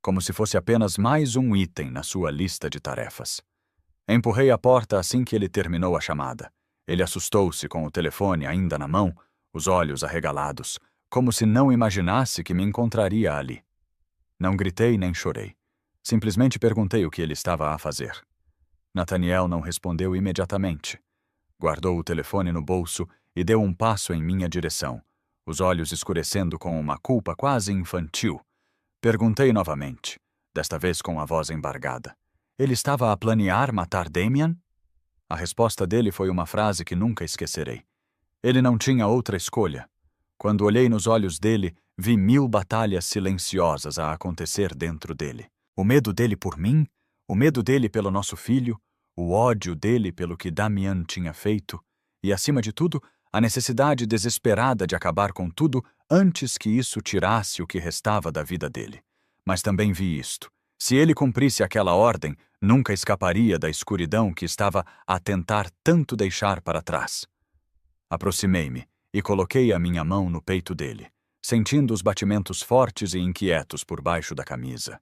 como se fosse apenas mais um item na sua lista de tarefas. Empurrei a porta assim que ele terminou a chamada. Ele assustou-se com o telefone ainda na mão, os olhos arregalados, como se não imaginasse que me encontraria ali. Não gritei nem chorei. Simplesmente perguntei o que ele estava a fazer. Nathaniel não respondeu imediatamente. Guardou o telefone no bolso e deu um passo em minha direção, os olhos escurecendo com uma culpa quase infantil. Perguntei novamente, desta vez com a voz embargada. Ele estava a planear matar Damian? A resposta dele foi uma frase que nunca esquecerei. Ele não tinha outra escolha. Quando olhei nos olhos dele, vi 1000 batalhas silenciosas a acontecer dentro dele. O medo dele por mim, o medo dele pelo nosso filho, o ódio dele pelo que Damian tinha feito, e, acima de tudo, a necessidade desesperada de acabar com tudo antes que isso tirasse o que restava da vida dele. Mas também vi isto. Se ele cumprisse aquela ordem, nunca escaparia da escuridão que estava a tentar tanto deixar para trás. Aproximei-me e coloquei a minha mão no peito dele, sentindo os batimentos fortes e inquietos por baixo da camisa.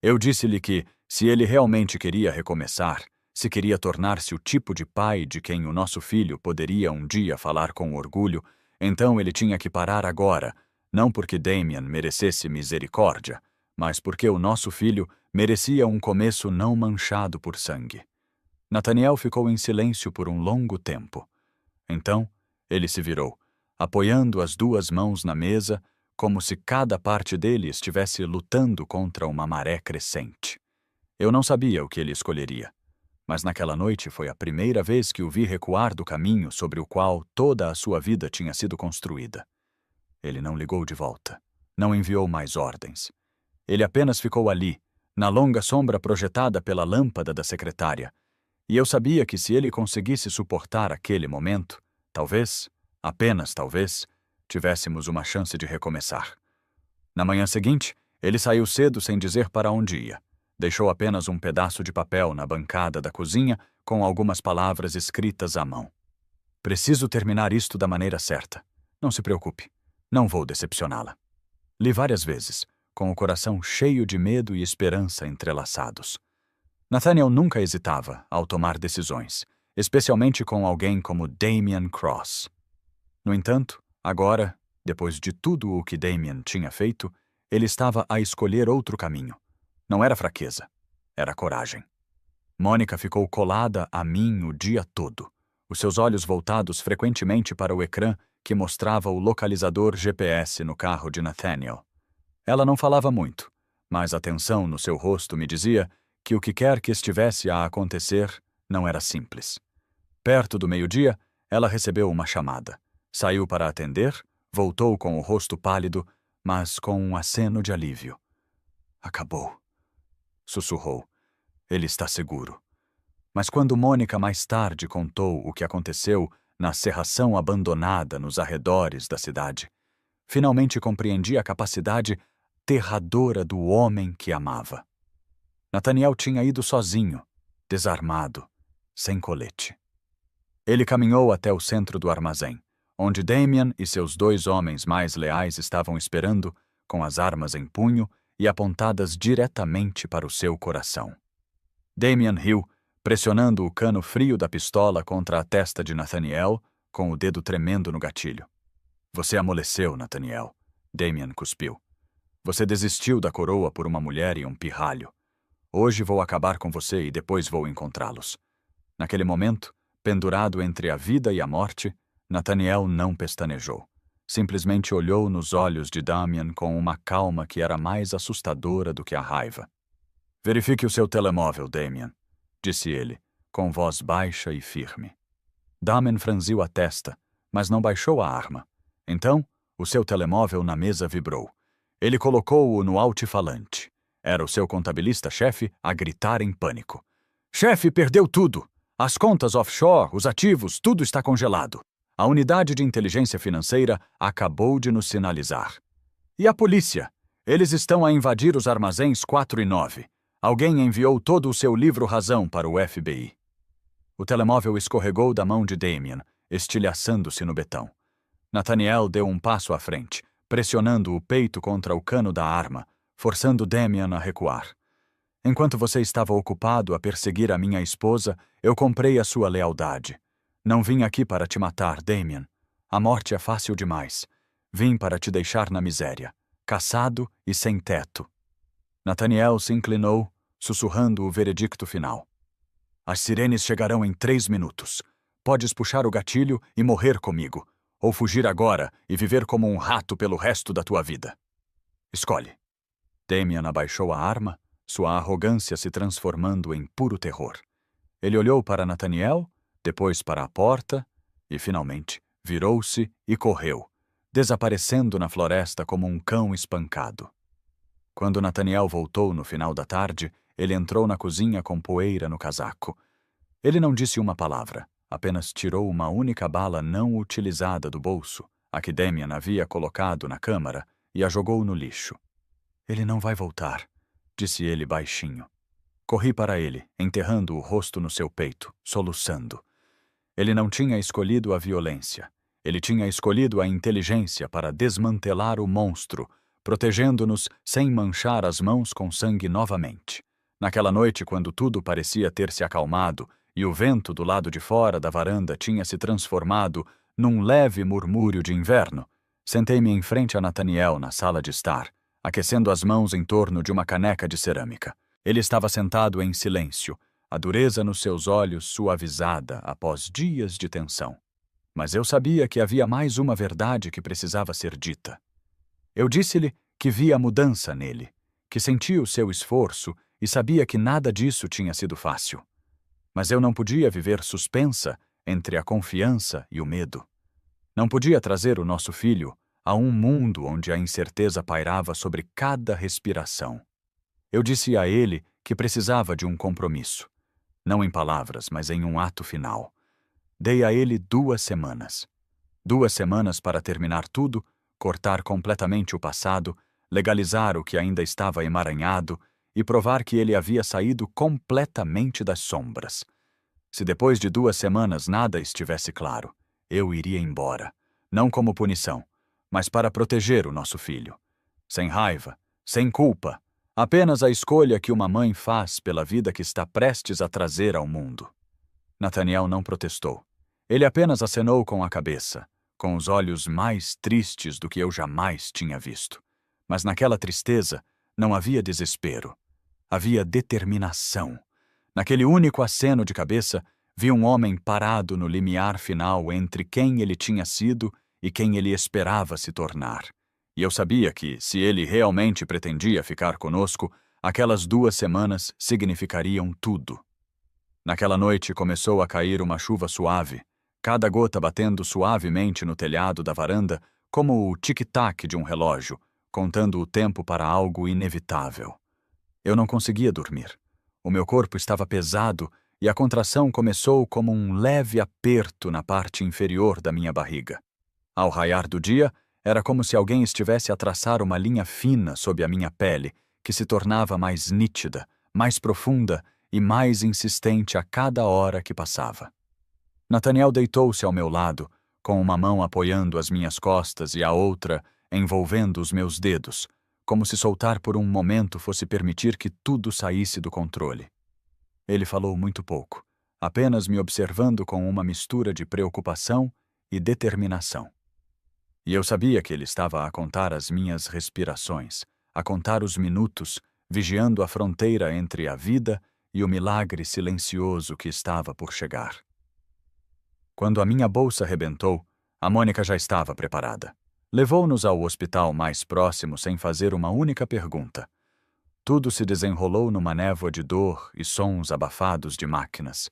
Eu disse-lhe que, se ele realmente queria recomeçar, se queria tornar-se o tipo de pai de quem o nosso filho poderia um dia falar com orgulho, então ele tinha que parar agora, não porque Damian merecesse misericórdia, mas porque o nosso filho merecia um começo não manchado por sangue. Nathaniel ficou em silêncio por um longo tempo. Então, ele se virou, apoiando as 2 mãos na mesa, como se cada parte dele estivesse lutando contra uma maré crescente. Eu não sabia o que ele escolheria, mas naquela noite foi a primeira vez que o vi recuar do caminho sobre o qual toda a sua vida tinha sido construída. Ele não ligou de volta, não enviou mais ordens. Ele apenas ficou ali, na longa sombra projetada pela lâmpada da secretária, e eu sabia que se ele conseguisse suportar aquele momento, talvez, apenas talvez, tivéssemos uma chance de recomeçar. Na manhã seguinte, ele saiu cedo sem dizer para onde ia. Deixou apenas um pedaço de papel na bancada da cozinha com algumas palavras escritas à mão. Preciso terminar isto da maneira certa. Não se preocupe. Não vou decepcioná-la. Li várias vezes, com o coração cheio de medo e esperança entrelaçados. Nathaniel nunca hesitava ao tomar decisões, especialmente com alguém como Damian Cross. No entanto, agora, depois de tudo o que Damian tinha feito, ele estava a escolher outro caminho. Não era fraqueza, era coragem. Mônica ficou colada a mim o dia todo, os seus olhos voltados frequentemente para o ecrã que mostrava o localizador GPS no carro de Nathaniel. Ela não falava muito, mas a tensão no seu rosto me dizia que o que quer que estivesse a acontecer não era simples. Perto do meio-dia, ela recebeu uma chamada. Saiu para atender, voltou com o rosto pálido, mas com um aceno de alívio. Acabou, sussurrou. Ele está seguro. Mas quando Mônica mais tarde contou o que aconteceu na serração abandonada nos arredores da cidade, finalmente compreendi a capacidade aterradora do homem que amava. Nathaniel tinha ido sozinho, desarmado, sem colete. Ele caminhou até o centro do armazém, onde Damian e seus 2 homens mais leais estavam esperando, com as armas em punho e apontadas diretamente para o seu coração. Damian riu, pressionando o cano frio da pistola contra a testa de Nathaniel, com o dedo tremendo no gatilho. Você amoleceu, Nathaniel, Damian cuspiu. Você desistiu da coroa por uma mulher e um pirralho. Hoje vou acabar com você e depois vou encontrá-los. Naquele momento, pendurado entre a vida e a morte, Nathaniel não pestanejou. Simplesmente olhou nos olhos de Damian com uma calma que era mais assustadora do que a raiva. Verifique o seu telemóvel, Damian, disse ele, com voz baixa e firme. Damian franziu a testa, mas não baixou a arma. Então, o seu telemóvel na mesa vibrou. Ele colocou-o no altifalante. Era o seu contabilista-chefe a gritar em pânico. Chefe, perdeu tudo! As contas offshore, os ativos, tudo está congelado. A unidade de inteligência financeira acabou de nos sinalizar. E a polícia? Eles estão a invadir os armazéns 4 e 9. Alguém enviou todo o seu livro-razão para o FBI. O telemóvel escorregou da mão de Damian, estilhaçando-se no betão. Nathaniel deu um passo à frente, pressionando o peito contra o cano da arma, forçando Damian a recuar. Enquanto você estava ocupado a perseguir a minha esposa, eu comprei a sua lealdade. Não vim aqui para te matar, Damian. A morte é fácil demais. Vim para te deixar na miséria, caçado e sem teto. Nathaniel se inclinou, sussurrando o veredicto final. As sirenes chegarão em 3 minutos. Podes puxar o gatilho e morrer comigo, ou fugir agora e viver como um rato pelo resto da tua vida. Escolhe. Damian abaixou a arma, sua arrogância se transformando em puro terror. Ele olhou para Nathaniel, depois para a porta e, finalmente, virou-se e correu, desaparecendo na floresta como um cão espancado. Quando Nathaniel voltou no final da tarde, ele entrou na cozinha com poeira no casaco. Ele não disse uma palavra, apenas tirou uma única bala não utilizada do bolso, a que Damian havia colocado na câmara, e a jogou no lixo. Ele não vai voltar, disse ele baixinho. Corri para ele, enterrando o rosto no seu peito, soluçando. Ele não tinha escolhido a violência. Ele tinha escolhido a inteligência para desmantelar o monstro, protegendo-nos sem manchar as mãos com sangue novamente. Naquela noite, quando tudo parecia ter se acalmado e o vento do lado de fora da varanda tinha se transformado num leve murmúrio de inverno, sentei-me em frente a Nathaniel na sala de estar, aquecendo as mãos em torno de uma caneca de cerâmica. Ele estava sentado em silêncio, a dureza nos seus olhos suavizada após dias de tensão. Mas eu sabia que havia mais uma verdade que precisava ser dita. Eu disse-lhe que via mudança nele, que sentia o seu esforço e sabia que nada disso tinha sido fácil. Mas eu não podia viver suspensa entre a confiança e o medo. Não podia trazer o nosso filho a um mundo onde a incerteza pairava sobre cada respiração. Eu disse a ele que precisava de um compromisso. Não em palavras, mas em um ato final. Dei a ele 2 semanas. 2 semanas para terminar tudo, cortar completamente o passado, legalizar o que ainda estava emaranhado e provar que ele havia saído completamente das sombras. Se depois de 2 semanas nada estivesse claro, eu iria embora, não como punição, mas para proteger o nosso filho. Sem raiva, sem culpa, Apenas a escolha que uma mãe faz pela vida que está prestes a trazer ao mundo. Nathaniel não protestou. Ele apenas acenou com a cabeça, com os olhos mais tristes do que eu jamais tinha visto. Mas naquela tristeza não havia desespero. Havia determinação. Naquele único aceno de cabeça, vi um homem parado no limiar final entre quem ele tinha sido e quem ele esperava se tornar. E eu sabia que, se ele realmente pretendia ficar conosco, aquelas 2 semanas significariam tudo. Naquela noite começou a cair uma chuva suave, cada gota batendo suavemente no telhado da varanda, como o tic-tac de um relógio, contando o tempo para algo inevitável. Eu não conseguia dormir. O meu corpo estava pesado e a contração começou como um leve aperto na parte inferior da minha barriga. Ao raiar do dia, era como se alguém estivesse a traçar uma linha fina sob a minha pele, que se tornava mais nítida, mais profunda e mais insistente a cada hora que passava. Nathaniel deitou-se ao meu lado, com uma mão apoiando as minhas costas e a outra envolvendo os meus dedos, como se soltar por um momento fosse permitir que tudo saísse do controle. Ele falou muito pouco, apenas me observando com uma mistura de preocupação e determinação. E eu sabia que ele estava a contar as minhas respirações, a contar os minutos, vigiando a fronteira entre a vida e o milagre silencioso que estava por chegar. Quando a minha bolsa rebentou, a Mônica já estava preparada. Levou-nos ao hospital mais próximo sem fazer uma única pergunta. Tudo se desenrolou numa névoa de dor e sons abafados de máquinas.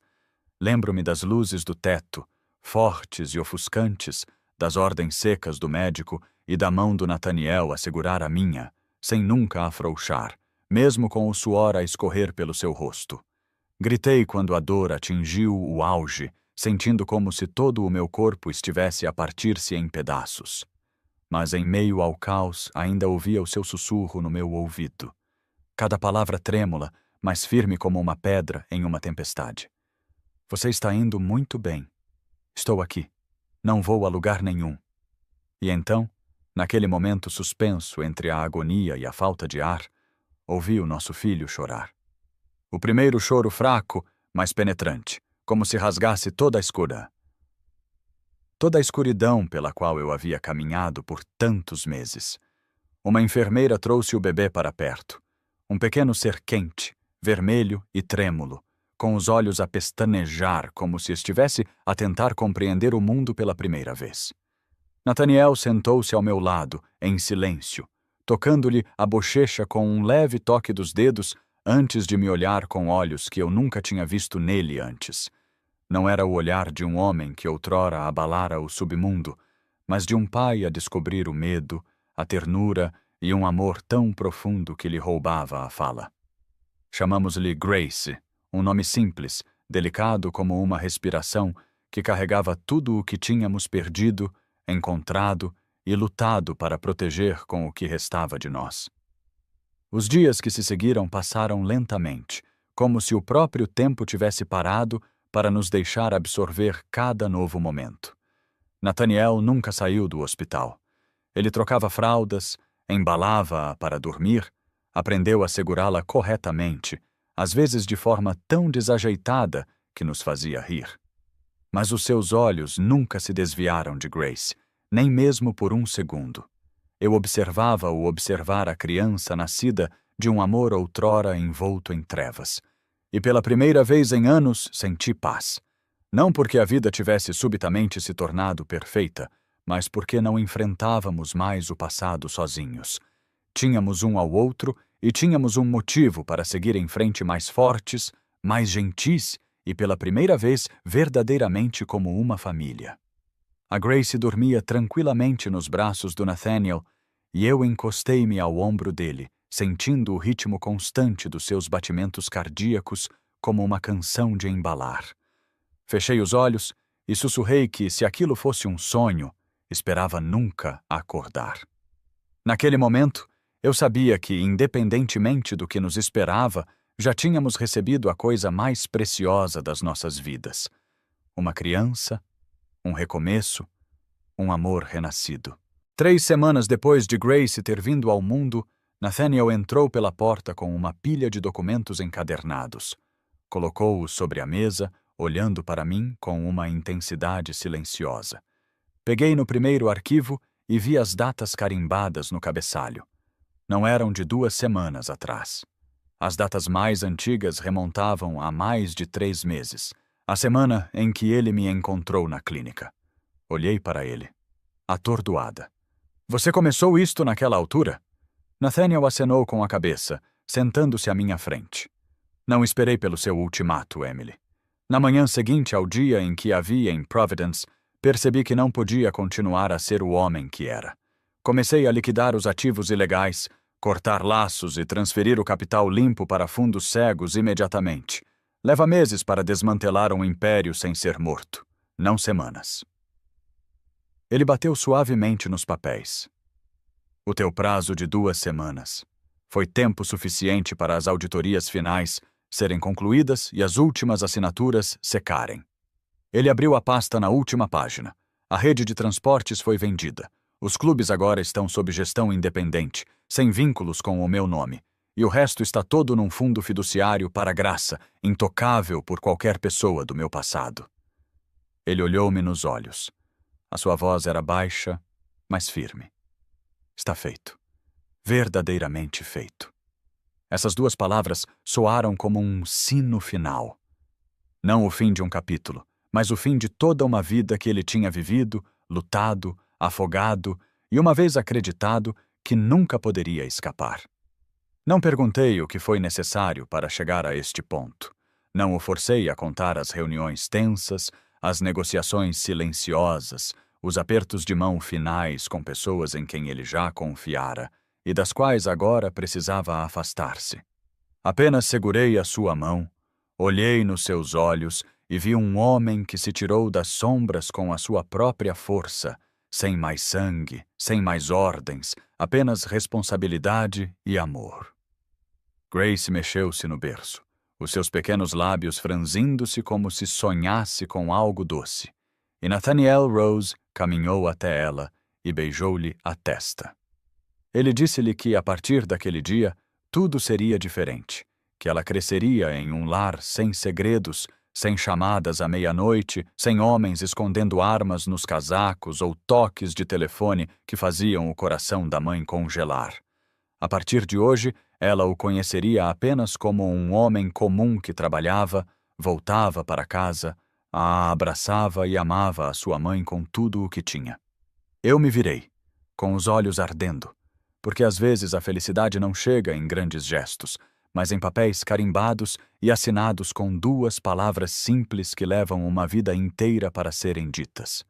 Lembro-me das luzes do teto, fortes e ofuscantes, das ordens secas do médico e da mão do Nathaniel a segurar a minha, sem nunca afrouxar, mesmo com o suor a escorrer pelo seu rosto. Gritei quando a dor atingiu o auge, sentindo como se todo o meu corpo estivesse a partir-se em pedaços. Mas em meio ao caos ainda ouvia o seu sussurro no meu ouvido. Cada palavra trêmula, mas firme como uma pedra em uma tempestade. Você está indo muito bem. Estou aqui. Não vou a lugar nenhum. E então, naquele momento suspenso entre a agonia e a falta de ar, ouvi o nosso filho chorar. O primeiro choro fraco, mas penetrante, como se rasgasse toda a escuridão pela qual eu havia caminhado por tantos meses. Uma enfermeira trouxe o bebê para perto. Um pequeno ser quente, vermelho e trêmulo, com os olhos a pestanejar como se estivesse a tentar compreender o mundo pela primeira vez. Nathaniel sentou-se ao meu lado, em silêncio, tocando-lhe a bochecha com um leve toque dos dedos antes de me olhar com olhos que eu nunca tinha visto nele antes. Não era o olhar de um homem que outrora abalara o submundo, mas de um pai a descobrir o medo, a ternura e um amor tão profundo que lhe roubava a fala. Chamamos-lhe Grace, um nome simples, delicado como uma respiração, que carregava tudo o que tínhamos perdido, encontrado e lutado para proteger com o que restava de nós. Os dias que se seguiram passaram lentamente, como se o próprio tempo tivesse parado para nos deixar absorver cada novo momento. Nathaniel nunca saiu do hospital. Ele trocava fraldas, embalava-a para dormir, aprendeu a segurá-la corretamente, às vezes de forma tão desajeitada que nos fazia rir. Mas os seus olhos nunca se desviaram de Grace, nem mesmo por um segundo. Eu observava-o observar a criança nascida de um amor outrora envolto em trevas. E pela primeira vez em anos senti paz. Não porque a vida tivesse subitamente se tornado perfeita, mas porque não enfrentávamos mais o passado sozinhos. Tínhamos um ao outro e tínhamos um motivo para seguir em frente mais fortes, mais gentis e pela primeira vez verdadeiramente como uma família. A Grace dormia tranquilamente nos braços do Nathaniel e eu encostei-me ao ombro dele, sentindo o ritmo constante dos seus batimentos cardíacos como uma canção de embalar. Fechei os olhos e sussurrei que, se aquilo fosse um sonho, esperava nunca acordar. Naquele momento, eu sabia que, independentemente do que nos esperava, já tínhamos recebido a coisa mais preciosa das nossas vidas. Uma criança, um recomeço, um amor renascido. 3 semanas depois de Grace ter vindo ao mundo, Nathaniel entrou pela porta com uma pilha de documentos encadernados. Colocou-os sobre a mesa, olhando para mim com uma intensidade silenciosa. Peguei no primeiro arquivo e vi as datas carimbadas no cabeçalho. Não eram de 2 semanas atrás. As datas mais antigas remontavam a mais de 3 meses, a semana em que ele me encontrou na clínica. Olhei para ele, atordoada. Você começou isto naquela altura? Nathaniel acenou com a cabeça, sentando-se à minha frente. Não esperei pelo seu ultimato, Emily. Na manhã seguinte ao dia em que a vi em Providence, percebi que não podia continuar a ser o homem que era. Comecei a liquidar os ativos ilegais, cortar laços e transferir o capital limpo para fundos cegos imediatamente. Leva meses para desmantelar um império sem ser morto, não semanas. Ele bateu suavemente nos papéis. O teu prazo de 2 semanas. Foi tempo suficiente para as auditorias finais serem concluídas e as últimas assinaturas secarem. Ele abriu a pasta na última página. A rede de transportes foi vendida. Os clubes agora estão sob gestão independente, sem vínculos com o meu nome. E o resto está todo num fundo fiduciário para graça, intocável por qualquer pessoa do meu passado. Ele olhou-me nos olhos. A sua voz era baixa, mas firme. Está feito. Verdadeiramente feito. Essas 2 palavras soaram como um sino final. Não o fim de um capítulo, mas o fim de toda uma vida que ele tinha vivido, lutado, afogado e uma vez acreditado que nunca poderia escapar. Não perguntei o que foi necessário para chegar a este ponto. Não o forcei a contar as reuniões tensas, as negociações silenciosas, os apertos de mão finais com pessoas em quem ele já confiara e das quais agora precisava afastar-se. Apenas segurei a sua mão, olhei nos seus olhos e vi um homem que se tirou das sombras com a sua própria força, sem mais sangue, sem mais ordens, apenas responsabilidade e amor. Grace mexeu-se no berço, os seus pequenos lábios franzindo-se como se sonhasse com algo doce. E Nathaniel Rose caminhou até ela e beijou-lhe a testa. Ele disse-lhe que, a partir daquele dia, tudo seria diferente, que ela cresceria em um lar sem segredos, sem chamadas à meia-noite, sem homens escondendo armas nos casacos ou toques de telefone que faziam o coração da mãe congelar. A partir de hoje, ela o conheceria apenas como um homem comum que trabalhava, voltava para casa, a abraçava e amava a sua mãe com tudo o que tinha. Eu me virei, com os olhos ardendo, porque às vezes a felicidade não chega em grandes gestos, mas em papéis carimbados e assinados com 2 palavras simples que levam uma vida inteira para serem ditas.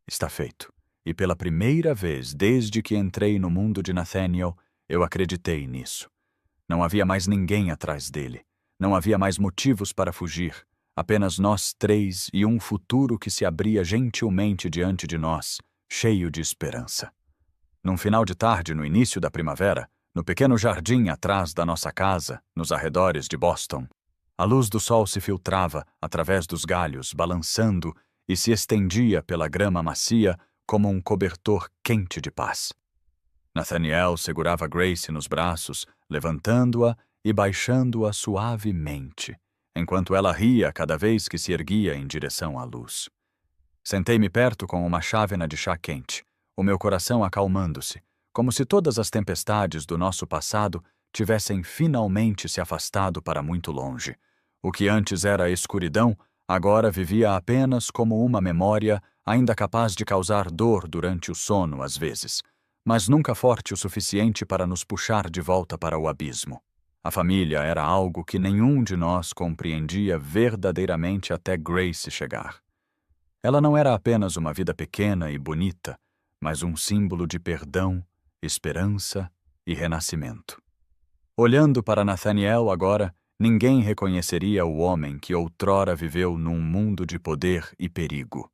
Está feito. E pela primeira vez desde que entrei no mundo de Nathaniel, eu acreditei nisso. Não havia mais ninguém atrás dele. Não havia mais motivos para fugir. Apenas nós 3 e um futuro que se abria gentilmente diante de nós, cheio de esperança. Num final de tarde, no início da primavera, no pequeno jardim atrás da nossa casa, nos arredores de Boston, a luz do sol se filtrava através dos galhos, balançando e se estendia pela grama macia como um cobertor quente de paz. Nathaniel segurava Grace nos braços, levantando-a e baixando-a suavemente, enquanto ela ria cada vez que se erguia em direção à luz. Sentei-me perto com uma chávena de chá quente, o meu coração acalmando-se, como se todas as tempestades do nosso passado tivessem finalmente se afastado para muito longe. O que antes era escuridão, agora vivia apenas como uma memória ainda capaz de causar dor durante o sono às vezes, mas nunca forte o suficiente para nos puxar de volta para o abismo. A família era algo que nenhum de nós compreendia verdadeiramente até Grace chegar. Ela não era apenas uma vida pequena e bonita, mas um símbolo de perdão, esperança e renascimento. Olhando para Nathaniel agora, ninguém reconheceria o homem que outrora viveu num mundo de poder e perigo.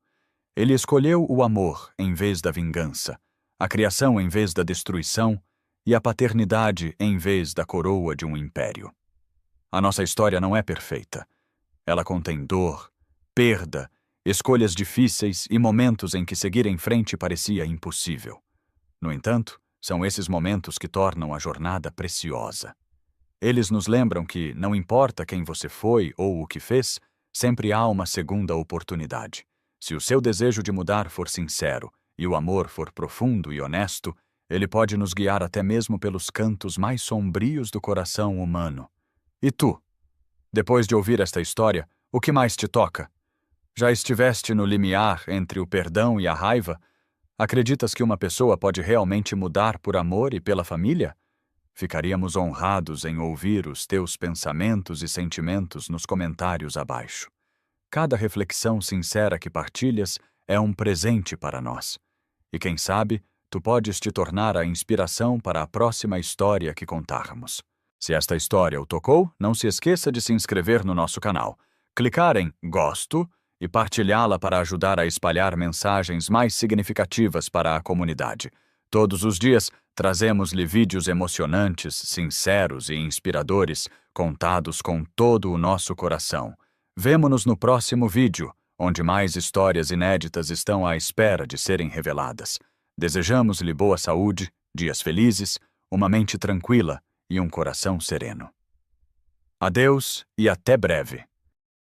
Ele escolheu o amor em vez da vingança, a criação em vez da destruição e a paternidade em vez da coroa de um império. A nossa história não é perfeita. Ela contém dor, perda, escolhas difíceis e momentos em que seguir em frente parecia impossível. No entanto, São esses momentos que tornam a jornada preciosa. Eles nos lembram que, não importa quem você foi ou o que fez, sempre há uma segunda oportunidade. Se o seu desejo de mudar for sincero e o amor for profundo e honesto, ele pode nos guiar até mesmo pelos cantos mais sombrios do coração humano. E tu? Depois de ouvir esta história, o que mais te toca? Já estiveste no limiar entre o perdão e a raiva? Acreditas que uma pessoa pode realmente mudar por amor e pela família? Ficaríamos honrados em ouvir os teus pensamentos e sentimentos nos comentários abaixo. Cada reflexão sincera que partilhas é um presente para nós. E quem sabe, tu podes te tornar a inspiração para a próxima história que contarmos. Se esta história o tocou, não se esqueça de se inscrever no nosso canal, clicar em Gosto e partilhá-la para ajudar a espalhar mensagens mais significativas para a comunidade. Todos os dias, trazemos-lhe vídeos emocionantes, sinceros e inspiradores, contados com todo o nosso coração. Vemo-nos no próximo vídeo, onde mais histórias inéditas estão à espera de serem reveladas. Desejamos-lhe boa saúde, dias felizes, uma mente tranquila e um coração sereno. Adeus e até breve!